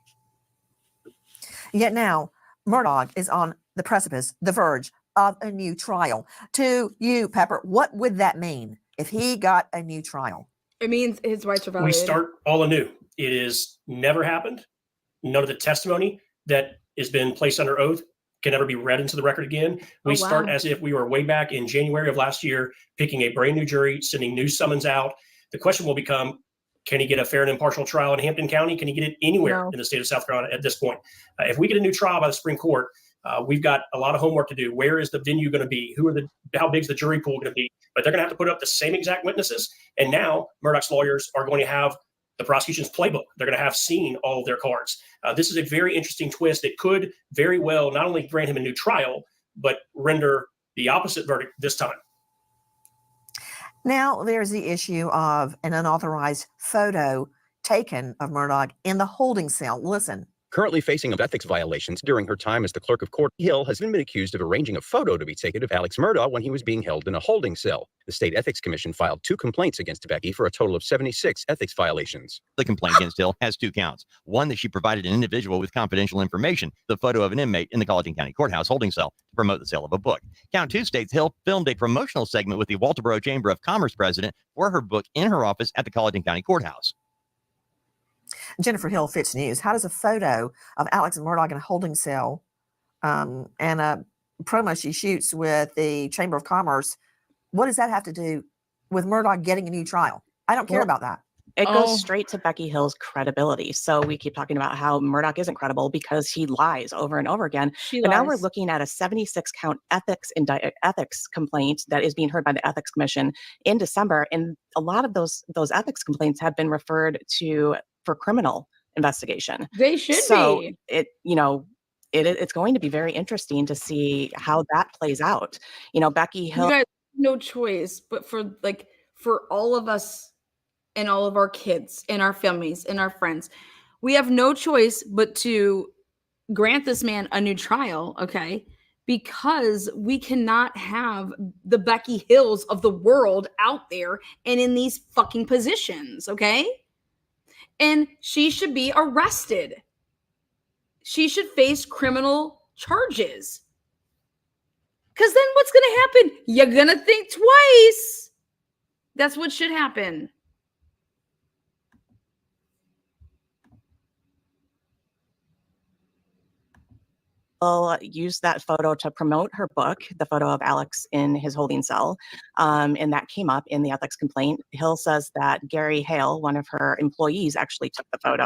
Yet now, Murdaugh is on the precipice, the verge of a new trial. To you, Pepper, what would that mean if he got a new trial? It means his rights are We violated. start all anew. It is never happened. None of the testimony that has been placed under oath can ever be read into the record again. We start as if we were way back in January of last year, picking a brand new jury, sending new summons out. The question will become, can he get a fair and impartial trial in Hampton County? Can he get it anywhere in the state of South Carolina at this point? If we get a new trial by the Supreme Court, we've got a lot of homework to do. Where is the venue going to be? How big is the jury pool going to be? But they're going to have to put up the same exact witnesses. And now Murdaugh's lawyers are going to have the prosecution's playbook. They're going to have seen all of their cards. This is a very interesting twist. It could very well not only grant him a new trial, but render the opposite verdict this time. Now there's the issue of an unauthorized photo taken of Murdaugh in the holding cell. Listen. Currently facing ethics violations during her time as the clerk of court, Hill has been accused of arranging a photo to be taken of Alex Murdaugh when he was being held in a holding cell. The State Ethics Commission filed 2 complaints against Becky for a total of 76 ethics violations. The complaint against Hill has 2 counts. One, that she provided an individual with confidential information, the photo of an inmate in the Colleton County Courthouse holding cell, to promote the sale of a book. Count 2 states Hill filmed a promotional segment with the Walterboro Chamber of Commerce president for her book in her office at the Colleton County Courthouse. Jennifer Hill, Fitch News. How does a photo of Alex Murdaugh in a holding cell and a promo she shoots with the Chamber of Commerce, what does that have to do with Murdaugh getting a new trial? I don't care about that. It goes straight to Becky Hill's credibility. So we keep talking about how Murdaugh isn't credible because he lies over and over again. But now we're looking at a 76-count ethics complaint that is being heard by the Ethics Commission in December. And a lot of those ethics complaints have been referred to for criminal investigation. They should be. So it's going to be very interesting to see how that plays out. Becky Hill. You guys have no choice, but for all of us and all of our kids and our families and our friends, we have no choice but to grant this man a new trial, okay? Because we cannot have the Becky Hills of the world out there and in these fucking positions, okay? And she should be arrested. She should face criminal charges. Because then what's going to happen? You're going to think twice. That's what should happen. Use that photo to promote her book, the photo of Alex in his holding cell. And that came up in the ethics complaint. Hill says that Gary Hale, one of her employees, actually took the photo.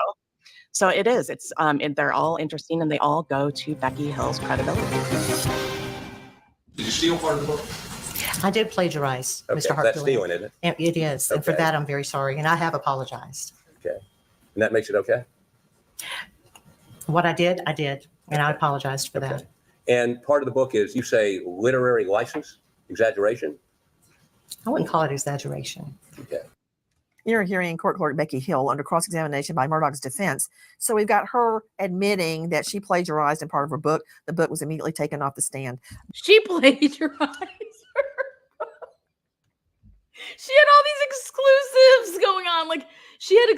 So they're all interesting and they all go to Becky Hill's credibility. Did you steal part of the book? I did plagiarize, Okay, Mr. Hartfield. that's stealing, isn't it? It is. And for Okay. that, I'm very sorry. And I have apologized. Okay. And that makes it okay? What I did. And I apologized for that. And part of the book is, you say, literary license, exaggeration? I wouldn't call it exaggeration. Okay. You're hearing Court Clerk Becky Hill under cross-examination by Murdaugh's defense. So we've got her admitting that she plagiarized in part of her book. The book was immediately taken off the stand. She plagiarized her book. She had all these exclusives going on. Like she had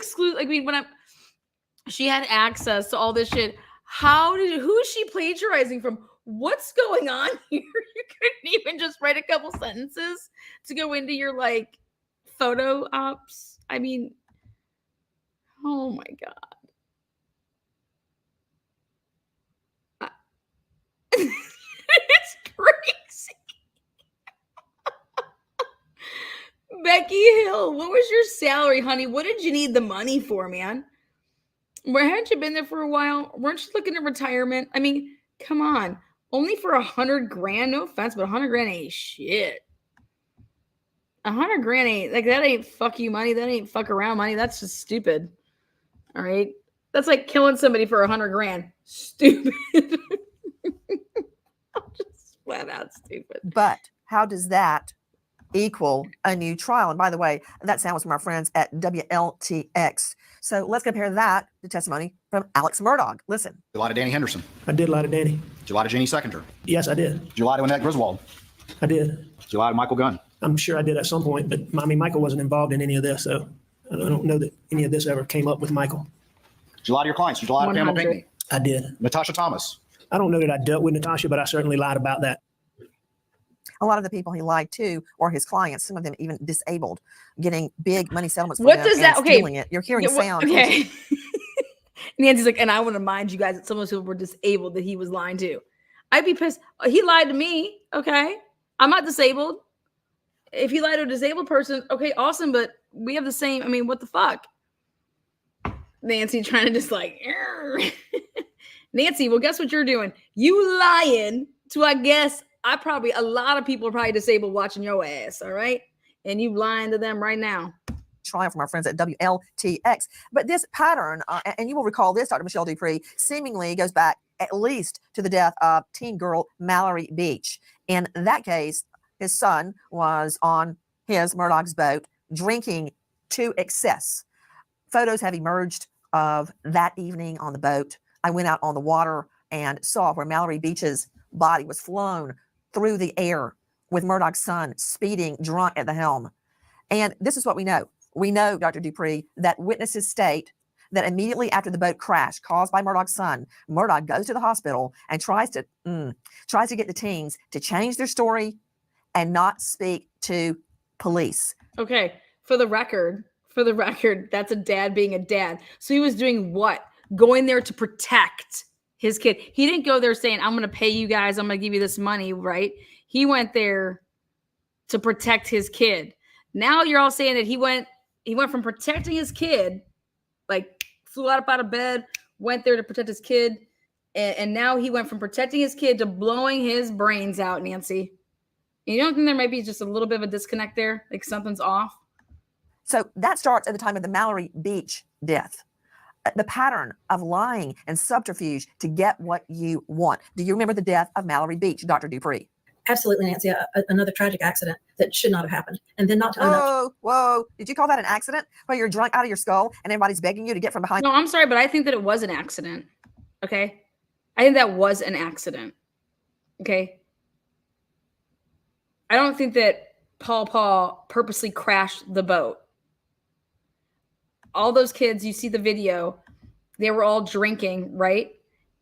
she had access to all this shit. Who is she plagiarizing from? What's going on here? You couldn't even just write a couple sentences to go into your photo ops. I mean, oh my God. It's crazy. Becky Hill, what was your salary, honey? What did you need the money for, man? Where hadn't you been there for a while? Weren't you looking at retirement? I mean, come on. Only for $100,000. No offense, but $100,000 ain't shit. $100,000 ain't that ain't fuck you money. That ain't fuck around money. That's just stupid. All right. That's like killing somebody for $100,000. Stupid. Just flat out stupid. But how does that equal a new trial? And by the way, that sound was from our friends at WLTX. So let's compare that to testimony from Alex Murdaugh. Listen. Did you lie to Danny Henderson? I did lie to Danny. Did you lie to Jeannie Seconder? Yes, I did. Did you lie to Annette Griswold? I did. Did you lie to Michael Gunn? I'm sure I did at some point, but I mean, Michael wasn't involved in any of this, so I don't know that any of this ever came up with Michael. Did you lie to your clients? Did you lie to Pamela Pinckney? I did. Natasha Thomas? I don't know that I dealt with Natasha, but I certainly lied about that. A lot of the people he lied to or his clients, some of them even disabled, getting big money settlements for What them does and that? Okay, stealing it. You're hearing sound. Okay. Nancy's like, and I want to remind you guys that some of those people were disabled that he was lying to. I'd be pissed. He lied to me. Okay. I'm not disabled. If he lied to a disabled person, okay, awesome. But we have the same. I mean, what the fuck? Nancy trying to just Nancy, well, guess what you're doing? You lying to, I guess, a lot of people are probably disabled watching your ass. All right. And you lying to them right now. Trial from our friends at WLTX. But this pattern, and you will recall this, Dr. Michelle Dupree, seemingly goes back at least to the death of teen girl Mallory Beach. In that case, his son was on his Murdaugh's boat drinking to excess. Photos have emerged of that evening on the boat. I went out on the water and saw where Mallory Beach's body was flown through the air with Murdaugh's son speeding drunk at the helm. And this is what we know. We know, Dr. Dupree, that witnesses state that immediately after the boat crash caused by Murdaugh's son, Murdaugh goes to the hospital and tries to get the teens to change their story and not speak to police. Okay, for the record, that's a dad being a dad. So he was doing what? Going there to protect his kid. He didn't go there saying, I'm going to pay you guys, I'm going to give you this money, right? He went there to protect his kid. Now you're all saying that he went from protecting his kid, like flew out of bed, went there to protect his kid, and now he went from protecting his kid to blowing his brains out, Nancy. You don't think there might be just a little bit of a disconnect there? Like something's off? So that starts at the time of the Mallory Beach death. The pattern of lying and subterfuge to get what you want. Do you remember the death of Mallory Beach, Dr. Dupree? Absolutely, Nancy. Another tragic accident that should not have happened. And then not to Whoa. Did you call that an accident? Where you're drunk out of your skull and everybody's begging you to get from behind? No, I'm sorry, but I think that it was an accident. Okay? I think that was an accident. Okay? I don't think that Paul purposely crashed the boat. All those kids, you see the video, they were all drinking, right?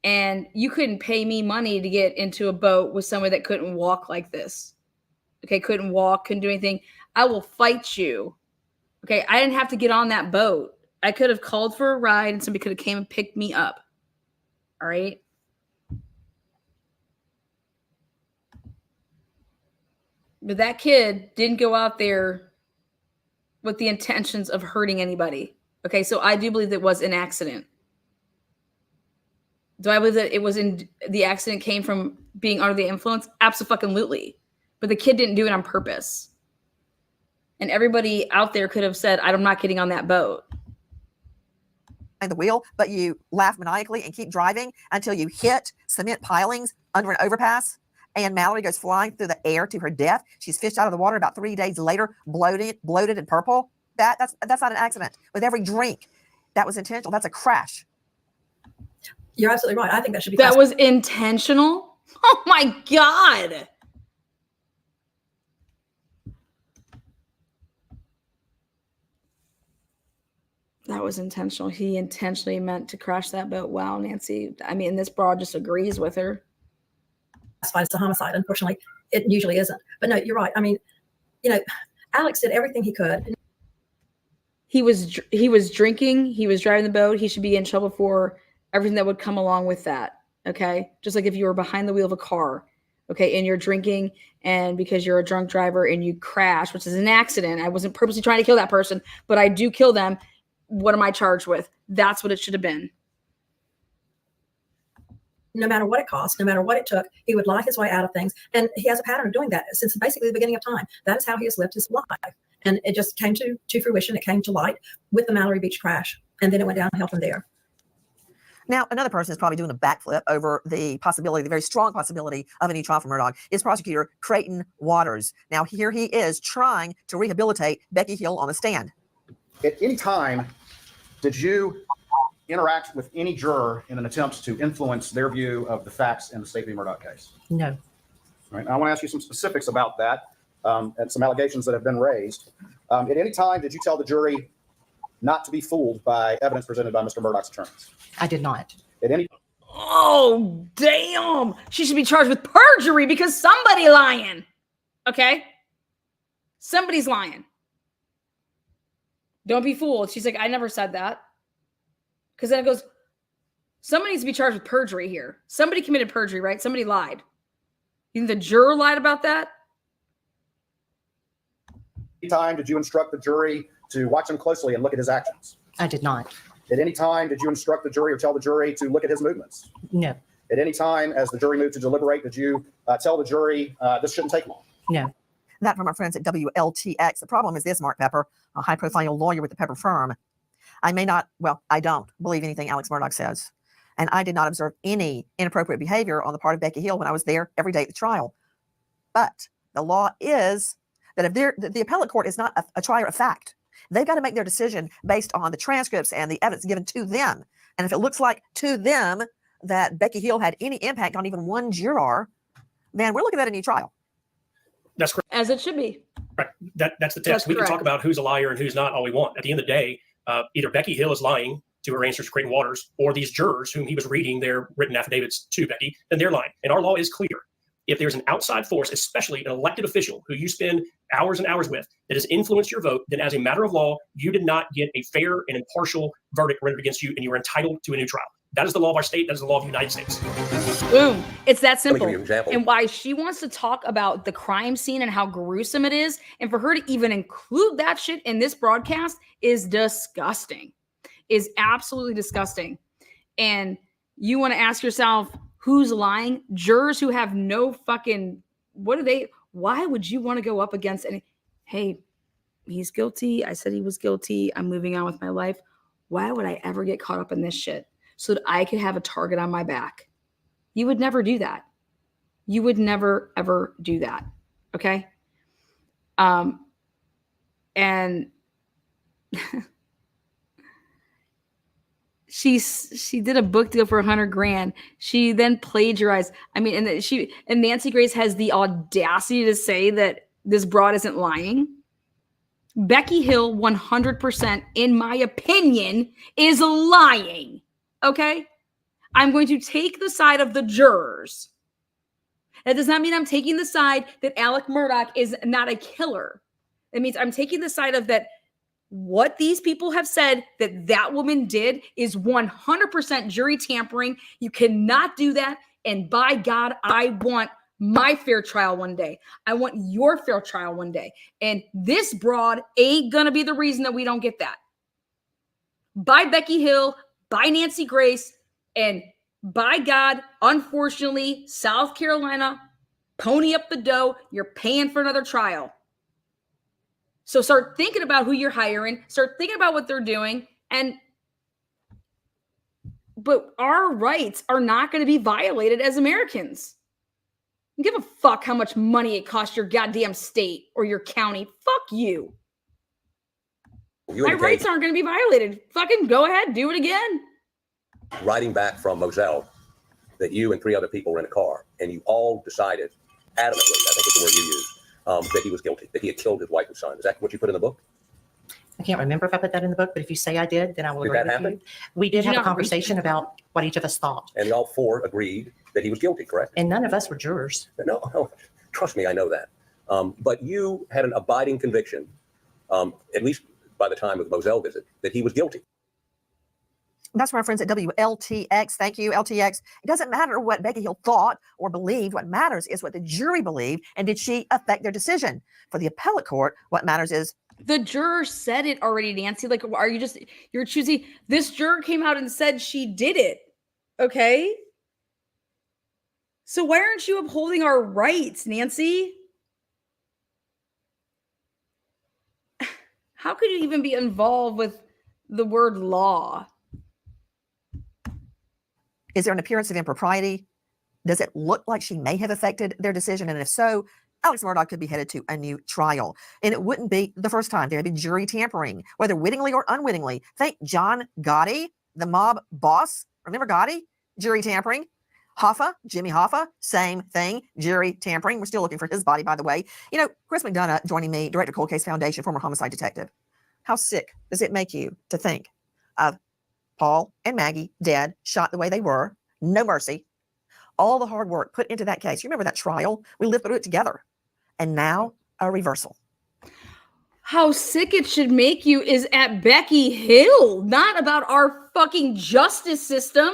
And you couldn't pay me money to get into a boat with somebody that couldn't walk like this. Okay, couldn't walk, couldn't do anything. I will fight you. Okay, I didn't have to get on that boat. I could have called for a ride and somebody could have came and picked me up. All right? But that kid didn't go out there with the intentions of hurting anybody. Okay, so I do believe that it was an accident. Do I believe that the accident came from being under the influence? Absolutely. But the kid didn't do it on purpose. And everybody out there could have said, I'm not getting on that boat. The wheel, but you laugh maniacally and keep driving until you hit cement pilings under an overpass. And Mallory goes flying through the air to her death. She's fished out of the water about 3 days later, bloated and purple. That's not an accident. With every drink, that was intentional. That's a crash. You're absolutely right. I think that should be. That was intentional? Oh my God. That was intentional. He intentionally meant to crash that boat. Wow, Nancy. I mean, this broad just agrees with her. It's a homicide. Unfortunately, it usually isn't. But no, you're right. I mean, Alex did everything he could. He was drinking. He was driving the boat. He should be in trouble for everything that would come along with that. Okay. Just like if you were behind the wheel of a car, okay, and you're drinking and because you're a drunk driver and you crash, which is an accident. I wasn't purposely trying to kill that person, but I do kill them. What am I charged with? That's what it should have been. No matter what it cost, no matter what it took, he would lie his way out of things. And he has a pattern of doing that since basically the beginning of time. That is how he has lived his life. And it just came to fruition. It came to light with the Mallory Beach crash. And then it went downhill from there. Now, another person is probably doing a backflip over the very strong possibility of a new trial for Murdaugh is prosecutor Creighton Waters. Now, here he is trying to rehabilitate Becky Hill on the stand. At any time, did you interact with any juror in an attempt to influence their view of the facts in the State v. Murdaugh case? No. All right. I want to ask you some specifics about that and some allegations that have been raised. At any time, did you tell the jury not to be fooled by evidence presented by Mr. Murdaugh's attorneys? I did not. At any Oh, damn. She should be charged with perjury because somebody lying. Okay? Somebody's lying. Don't be fooled. She's like, I never said that. Because then it goes, somebody needs to be charged with perjury here. Somebody committed perjury, right? Somebody lied. You think the juror lied about that? time did you instruct the jury to watch him closely and look at his actions? I did not. At any time did you instruct the jury or tell the jury to look at his movements? No. At any time as the jury moved to deliberate, did you tell the jury this shouldn't take long? No. That from our friends at WLTX. The problem is this, Mark Pepper, a high-profile lawyer with the Pepper firm. I don't believe anything Alex Murdaugh says. And I did not observe any inappropriate behavior on the part of Becky Hill when I was there every day at the trial. But the law is that if the appellate court is not a trier of fact, they've got to make their decision based on the transcripts and the evidence given to them. And if it looks like to them that Becky Hill had any impact on even one juror, then we're looking at a new trial. That's correct. As it should be. Right. That's the test. That's We can correct. talk about who's a liar and who's not all we want. At the end of the day, either Becky Hill is lying to her answers to Creighton Waters, or these jurors whom he was reading their written affidavits to Becky, then they're lying. And our law is clear. If there's an outside force, especially an elected official who you spend hours and hours with, that has influenced your vote, then as a matter of law, you did not get a fair and impartial verdict rendered against you, and you are entitled to a new trial. That is the law of our state. That is the law of the United States. Boom. It's that Let me simple. give you an example. And why she wants to talk about the crime scene and how gruesome it is, and for her to even include that shit in this broadcast is disgusting. Is absolutely disgusting. And you want to ask yourself, who's lying? Jurors who have no fucking, why would you want to go up against any? Hey, he's guilty. I said he was guilty. I'm moving on with my life. Why would I ever get caught up in this shit so that I could have a target on my back? You would never do that. You would never, ever do that. Okay. And she did a book deal for $100,000. She then plagiarized. I mean, and Nancy Grace has the audacity to say that this broad isn't lying. Becky Hill, 100%, in my opinion, is lying. Okay? I'm going to take the side of the jurors. That does not mean I'm taking the side that Alex Murdaugh is not a killer. It means I'm taking the side of that what these people have said that woman did is 100% jury tampering. You cannot do that. And by God, I want my fair trial one day. I want your fair trial one day. And this broad ain't going to be the reason that we don't get that. By Becky Hill, by Nancy Grace, and by God, unfortunately, South Carolina, pony up the dough. You're paying for another trial. So start thinking about who you're hiring. Start thinking about what they're doing. But our rights are not going to be violated as Americans. Give a fuck how much money it costs your goddamn state or your county. Fuck you. My rights aren't going to be violated. Fucking go ahead. Do it again. Riding back from Moselle, that you and 3 other people were in a car, and you all decided adamantly, I think is the word you used, that he was guilty, that he had killed his wife and son. Is that what you put in the book? I can't remember if I put that in the book, but if you say I did, then I will Did agree that with happen? you. We did Did you have a not conversation about what each of us thought, And y'all 4 agreed that he was guilty, correct? and none of us were jurors. No, trust me, I know that. But you had an abiding conviction, at least by the time of the Moselle visit, that he was guilty. That's my friends at WLTX. Thank you, LTX. It doesn't matter what Becky Hill thought or believed. What matters is what the jury believed, and did she affect their decision? For the appellate court, what matters is The juror said it already, Nancy. Like, are you you're choosing? This juror came out and said she did it. Okay. So why aren't you upholding our rights, Nancy? How could you even be involved with the word law? Is there an appearance of impropriety? Does it look like she may have affected their decision? And if so, Alex Murdaugh could be headed to a new trial. And it wouldn't be the first time there had been jury tampering, whether wittingly or unwittingly. Think John Gotti, the mob boss. Remember Gotti? Jury tampering. Hoffa, Jimmy Hoffa, same thing, jury tampering. We're still looking for his body, by the way. You know, Chris McDonough joining me, Director Cold Case Foundation, former homicide detective. How sick does it make you to think of Paul and Maggie dead, shot the way they were, no mercy, all the hard work put into that case? You remember that trial? We lived through it together. And now a reversal. How sick it should make you is at Becky Hill, not about our fucking justice system.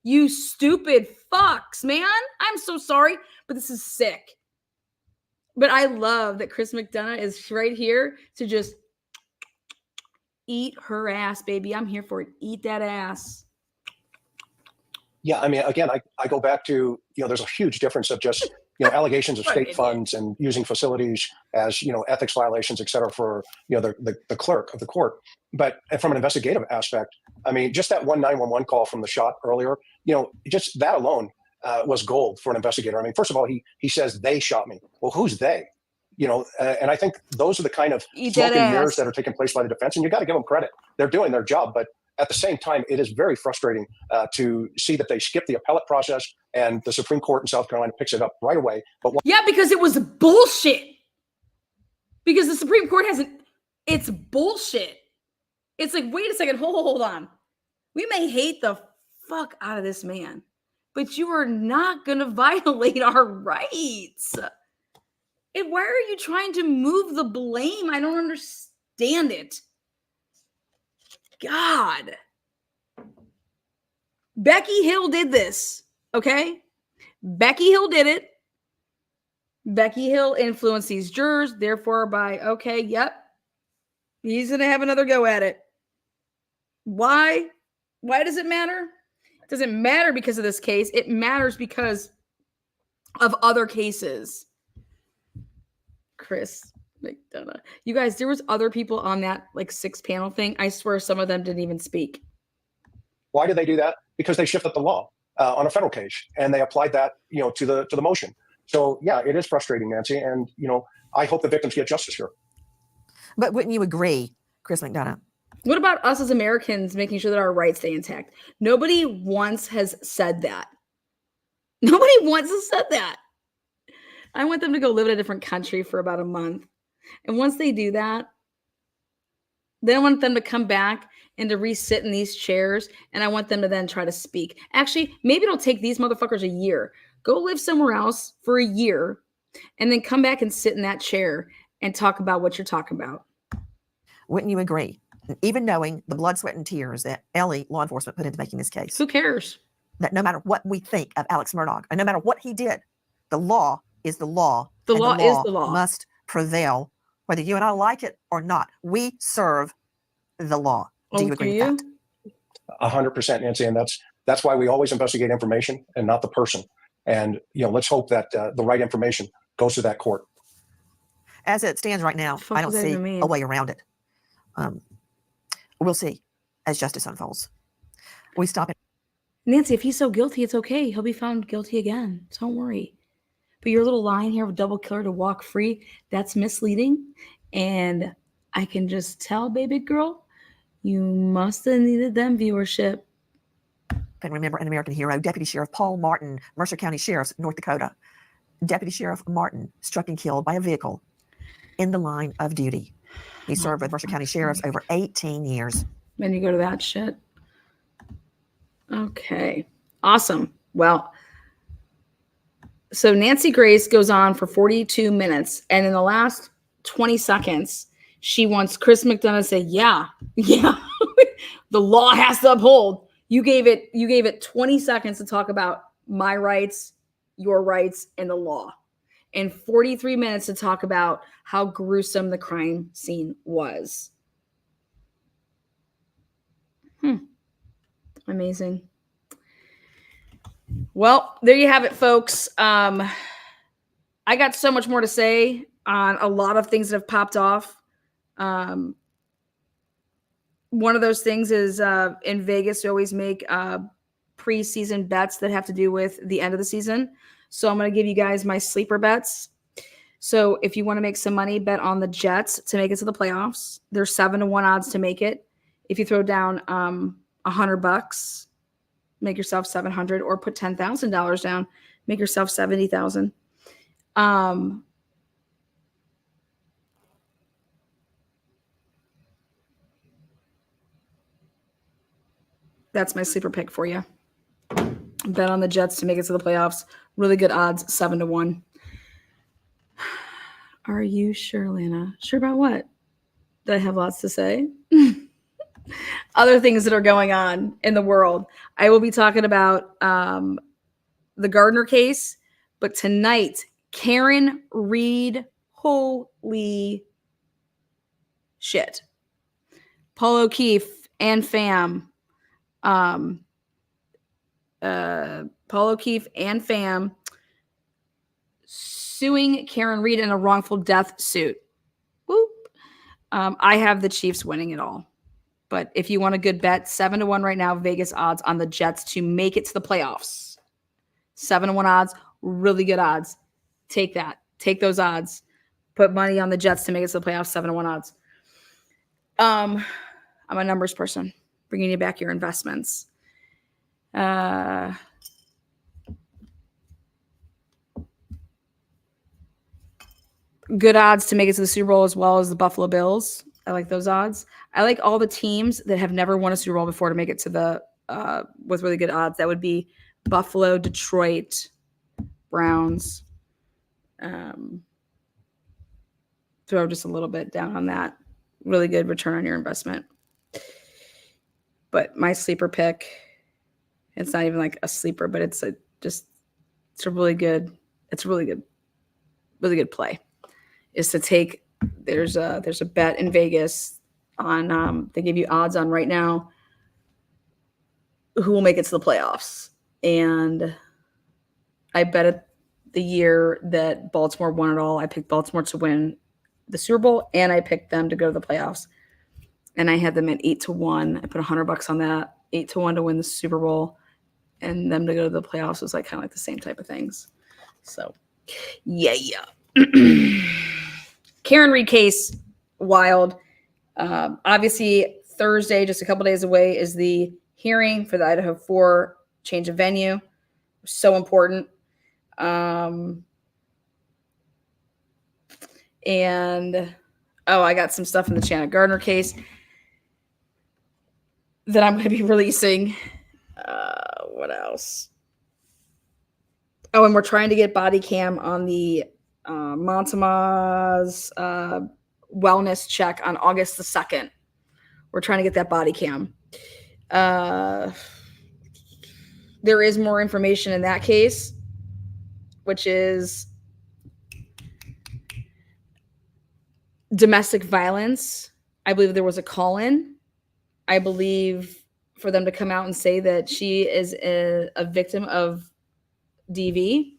You stupid fucks, man. I'm so sorry, but this is sick. But I love that Chris McDonough is right here to just eat her ass, baby. I'm here for it. Eat that ass. Yeah, I mean, again, I go back to, there's a huge difference of just, allegations of state funds and using facilities as, ethics violations, et cetera, for, the clerk of the court. But from an investigative aspect, I mean, just that 911 call from the shot earlier, just that alone was gold for an investigator. I mean, first of all, he says they shot me. Well, who's they? And I think those are the kind of smoke and mirrors that are taking place by the defense, and you got to give them credit. They're doing their job. But at the same time, it is very frustrating to see that they skip the appellate process and the Supreme Court in South Carolina picks it up right away. But Yeah, because it was bullshit. Because the Supreme Court hasn't, it's bullshit. It's like, wait a second, hold on. We may hate the fuck out of this man, but you are not going to violate our rights. And why are you trying to move the blame? I don't understand it. God. Becky Hill did this, okay? Becky Hill did it. Becky Hill influenced these jurors, therefore by, okay, yep, he's going to have another go at it. Why? Why does it matter? It doesn't matter because of this case. It matters because of other cases. Chris McDonough. You guys, there was other people on that like 6-panel thing. I swear some of them didn't even speak. why did they do that? Because they shifted the law on a federal case, and they applied that, to the motion. So yeah, it is frustrating, Nancy, and I hope the victims get justice here. But wouldn't you agree, Chris McDonough? What about us as Americans making sure that our rights stay intact? Nobody once has said that. Nobody once has said that. I want them to go live in a different country for about a month. And once they do that, then I want them to come back and to re-sit in these chairs. And I want them to then try to speak. Actually, maybe it'll take these motherfuckers a year. Go live somewhere else for a year and then come back and sit in that chair and talk about what you're talking about. Wouldn't you agree? Even knowing the blood, sweat, and tears that Ellie, law enforcement, put into making this case. Who cares? That no matter what we think of Alex Murdaugh, and no matter what he did, the law is the law. The law is the law. Must prevail, whether you and I like it or not. We serve the law. Do you agree with that? 100%, Nancy, and that's why we always investigate information and not the person. And let's hope that the right information goes to that court. As it stands right now, I don't see a way around it. We'll see as justice unfolds. We stop it. Nancy, if he's so guilty, it's okay. He'll be found guilty again. So don't worry. But your little line here of double killer to walk free, that's misleading. And I can just tell, baby girl, you must have needed them viewership. And remember an American hero, Deputy Sheriff Paul Martin, Mercer County Sheriff's North Dakota. Deputy Sheriff Martin struck and killed by a vehicle in the line of duty. He served with Mercer County Sheriffs over 18 years. Then you go to that shit. Okay. Awesome. Well, so Nancy Grace goes on for 42 minutes. And in the last 20 seconds, she wants Chris McDonough to say, yeah, the law has to uphold. You gave it 20 seconds to talk about my rights, your rights, and the law. And 43 minutes to talk about how gruesome the crime scene was. Amazing. Well, there you have it, folks. I got so much more to say on a lot of things that have popped off. One of those things is in Vegas, we always make preseason bets that have to do with the end of the season. So I'm going to give you guys my sleeper bets. So if you want to make some money, bet on the Jets to make it to the playoffs. They're 7-1 odds to make it. If you throw down $100, make yourself $700, or put $10,000 down, make yourself $70,000. That's my sleeper pick for you. Bet on the Jets to make it to the playoffs. Really good odds, 7-1. Are you sure, Lana? Sure about what? That I have lots to say? Other things that are going on in the world. I will be talking about the Gardner case, but tonight, Karen Reed, holy shit. Paul O'Keefe and fam. Paul O'Keefe and fam suing Karen Reed in a wrongful death suit. Whoop. I have the Chiefs winning it all. But if you want a good bet, 7-1 right now, Vegas odds on the Jets to make it to the playoffs. 7-1 odds, really good odds. Take that. Take those odds. Put money on the Jets to make it to the playoffs, 7-1 odds. I'm a numbers person. bringing you back your investments. Good odds to make it to the Super Bowl as well as the Buffalo Bills. I like those odds. I like all the teams that have never won a Super Bowl before to make it to the with really good odds. That would be Buffalo, Detroit, Browns. Throw just a little bit down on that. Really good return on your investment. But my sleeper pick, it's not even like a sleeper, but it's a really good play. Is to take, there's a bet in Vegas on they give you odds on right now who will make it to the playoffs. And I bet it the year that Baltimore won it all. I picked Baltimore to win the Super Bowl, and I picked them to go to the playoffs. And I had them at 8-1. I put $100 on that, 8-1 to win the Super Bowl, and them to go to the playoffs was like kind of like the same type of things. So, yeah. Karen Reed case, wild. Obviously, Thursday, just a couple days away, is the hearing for the Idaho 4 change of venue. So important. And I got some stuff in the Shanna Gardner case that I'm going to be releasing. What else? Oh, and we're trying to get body cam on the Montema's wellness check on August the 2nd. We're trying to get that body cam. There is more information in that case, which is domestic violence. I believe there was a call-in. I believe for them to come out and say that she is a victim of DV.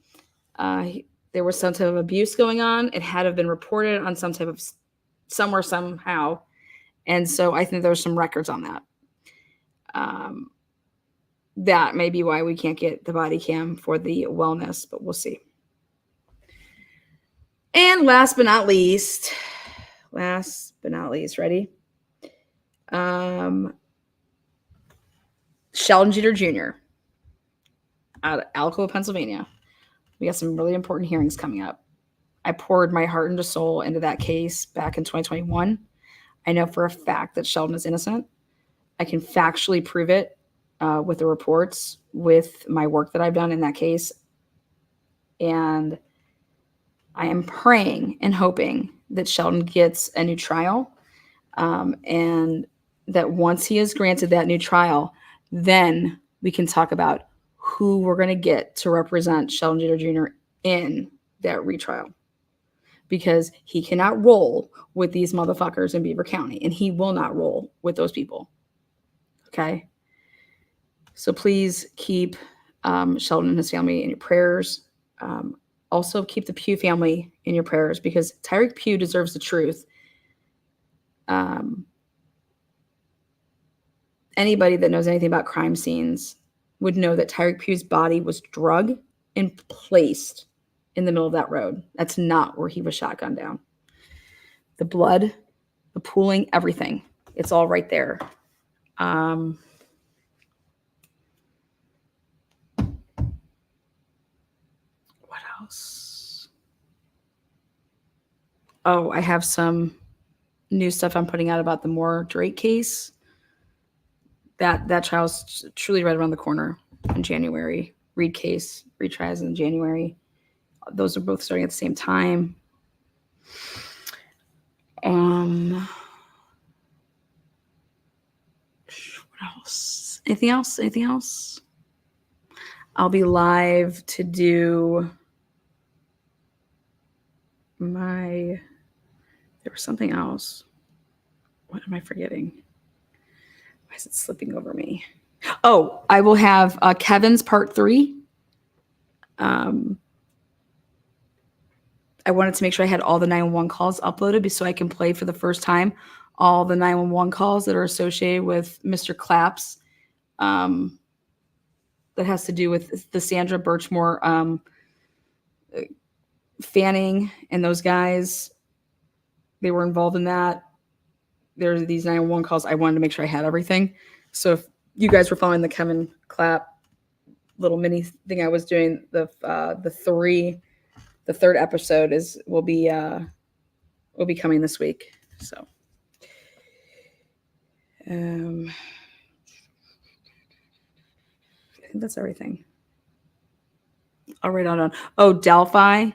There was some type of abuse going on. It had to have been reported on some type of somewhere, somehow. And so I think there's some records on that. That may be why we can't get the body cam for the wellness, but we'll see. And last but not least, ready? Sheldon Jeter Jr. out of Alcoa, Pennsylvania. We got some really important hearings coming up. I poured my heart and soul into that case back in 2021. I know for a fact that Sheldon is innocent. I can factually prove it with the reports, with my work that I've done in that case. And I am praying and hoping that Sheldon gets a new trial, and that once he is granted that new trial, then we can talk about who we're going to get to represent Sheldon Jeter Jr. in that retrial. Because he cannot roll with these motherfuckers in Beaver County, and he will not roll with those people. Okay? So please keep Sheldon and his family in your prayers. Also keep the Pugh family in your prayers, because Tyreek Pugh deserves the truth. Anybody that knows anything about crime scenes would know that Tyreek Pugh's body was drugged and placed in the middle of that road. That's not where he was shotgunned down. The blood, the pooling, everything. It's all right there. What else? Oh, I have some new stuff I'm putting out about the Moore Drake case. That trial's truly right around the corner in January. Reed case, retries in January. Those are both starting at the same time. What else? Anything else? I'll be live to do there was something else. What am I forgetting? Why is it slipping over me? Oh, I will have Kevin's part 3. I wanted to make sure I had all the 911 calls uploaded so I can play for the first time all the 911 calls that are associated with Mr. Claps. That has to do with the Sandra Birchmore Fanning and those guys. They were involved in that. There are these 911 calls. I wanted to make sure I had everything. So if you guys were following the Kevin Clapp little mini thing I was doing, the third episode will be coming this week. So I think that's everything. I'll write on. Oh, Delphi.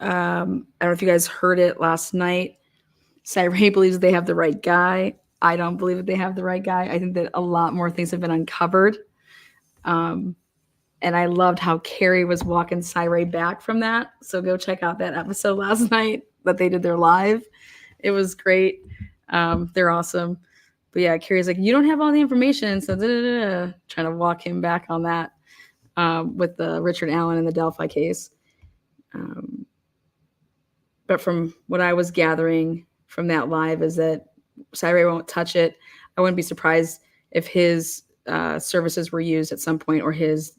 I don't know if you guys heard it last night. Cyree believes they have the right guy. I don't believe that they have the right guy. I think that a lot more things have been uncovered. And I loved how Carrie was walking Cyree back from that. So go check out that episode last night that they did their live. It was great. They're awesome. But yeah, Carrie's like, you don't have all the information. So trying to walk him back on that with the Richard Allen and the Delphi case. But from what I was gathering from that live is that Cyree won't touch it. I wouldn't be surprised if his services were used at some point, or his,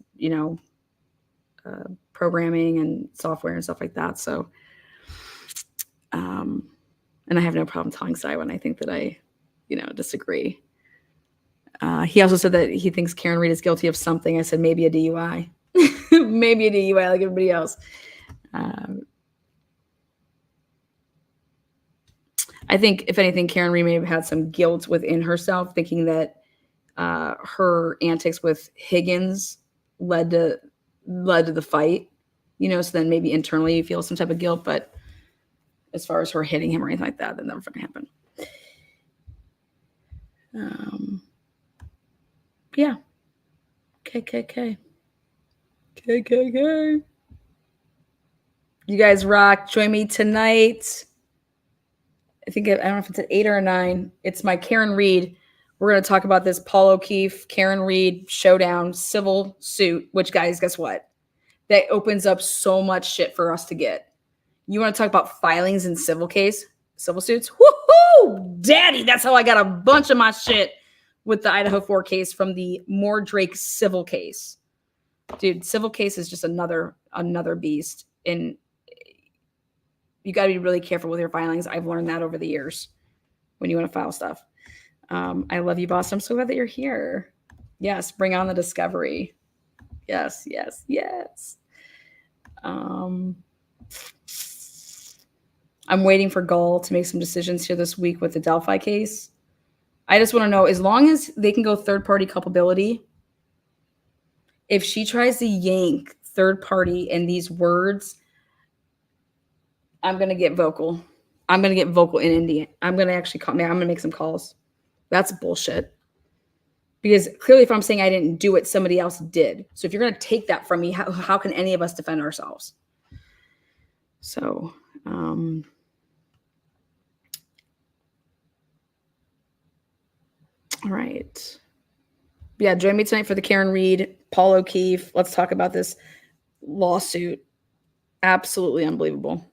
programming and software and stuff like that. So, and I have no problem telling Cy when I think that I, disagree. He also said that he thinks Karen Reed is guilty of something. I said, maybe a DUI, maybe a DUI like everybody else. I think, if anything, Karen Reed may have had some guilt within herself, thinking that her antics with Higgins led to the fight, so then maybe internally you feel some type of guilt. But as far as her hitting him or anything like that never fucking happened. Yeah. KKK. You guys rock. Join me tonight. I don't know if it's at 8 or 9. It's my Karen Reed. We're going to talk about this Paul O'Keefe, Karen Reed showdown civil suit, which, guys, guess what? That opens up so much shit for us to get. You want to talk about filings in civil suits? Woohoo! Daddy, that's how I got a bunch of my shit with the Idaho 4 case from the Mordrake civil case. Dude, civil case is just another beast. And you got to be really careful with your filings. I've learned that over the years when you want to file stuff. I love you, boss. I'm so glad that you're here. Yes, bring on the discovery. Yes. I'm waiting for Gull to make some decisions here this week with the Delphi case. I just want to know, as long as they can go third-party culpability, if she tries to yank third-party in these words, I'm going to get vocal. I'm going to get vocal in Indian. I'm going to actually call. I'm going to make some calls. That's bullshit. Because clearly, if I'm saying I didn't do it, somebody else did. So if you're going to take that from me, how can any of us defend ourselves? So, all right. Yeah, join me tonight for the Karen Reed, Paul O'Keefe. Let's talk about this lawsuit. Absolutely unbelievable.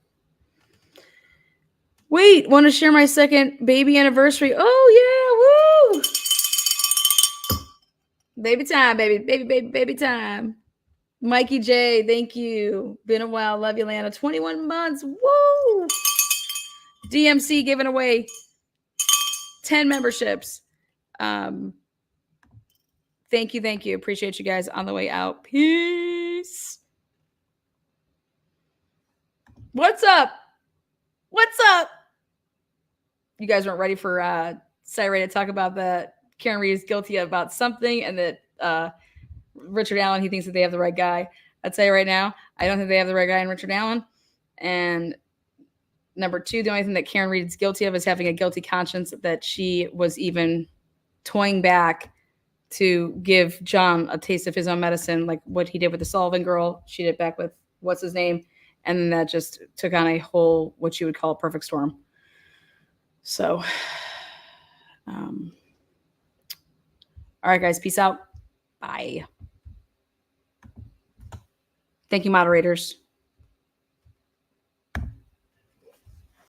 Wait, want to share my second baby anniversary? Oh, yeah, woo! Baby time, baby time. Mikey J, thank you. Been a while. Love you, Lana. 21 months. Woo! DMC giving away 10 memberships. Thank you. Appreciate you guys on the way out. Peace. What's up? You guys weren't ready for Cyree to talk about that Karen Reed is guilty about something, and that Richard Allen, he thinks that they have the right guy. I'd say right now, I don't think they have the right guy in Richard Allen. And number two, the only thing that Karen Reed is guilty of is having a guilty conscience that she was even toying back to give John a taste of his own medicine, like what he did with the Sullivan girl. She did back with what's his name. And then that just took on a whole, what you would call a perfect storm. So, all right, guys, peace out. Bye. Thank you, moderators.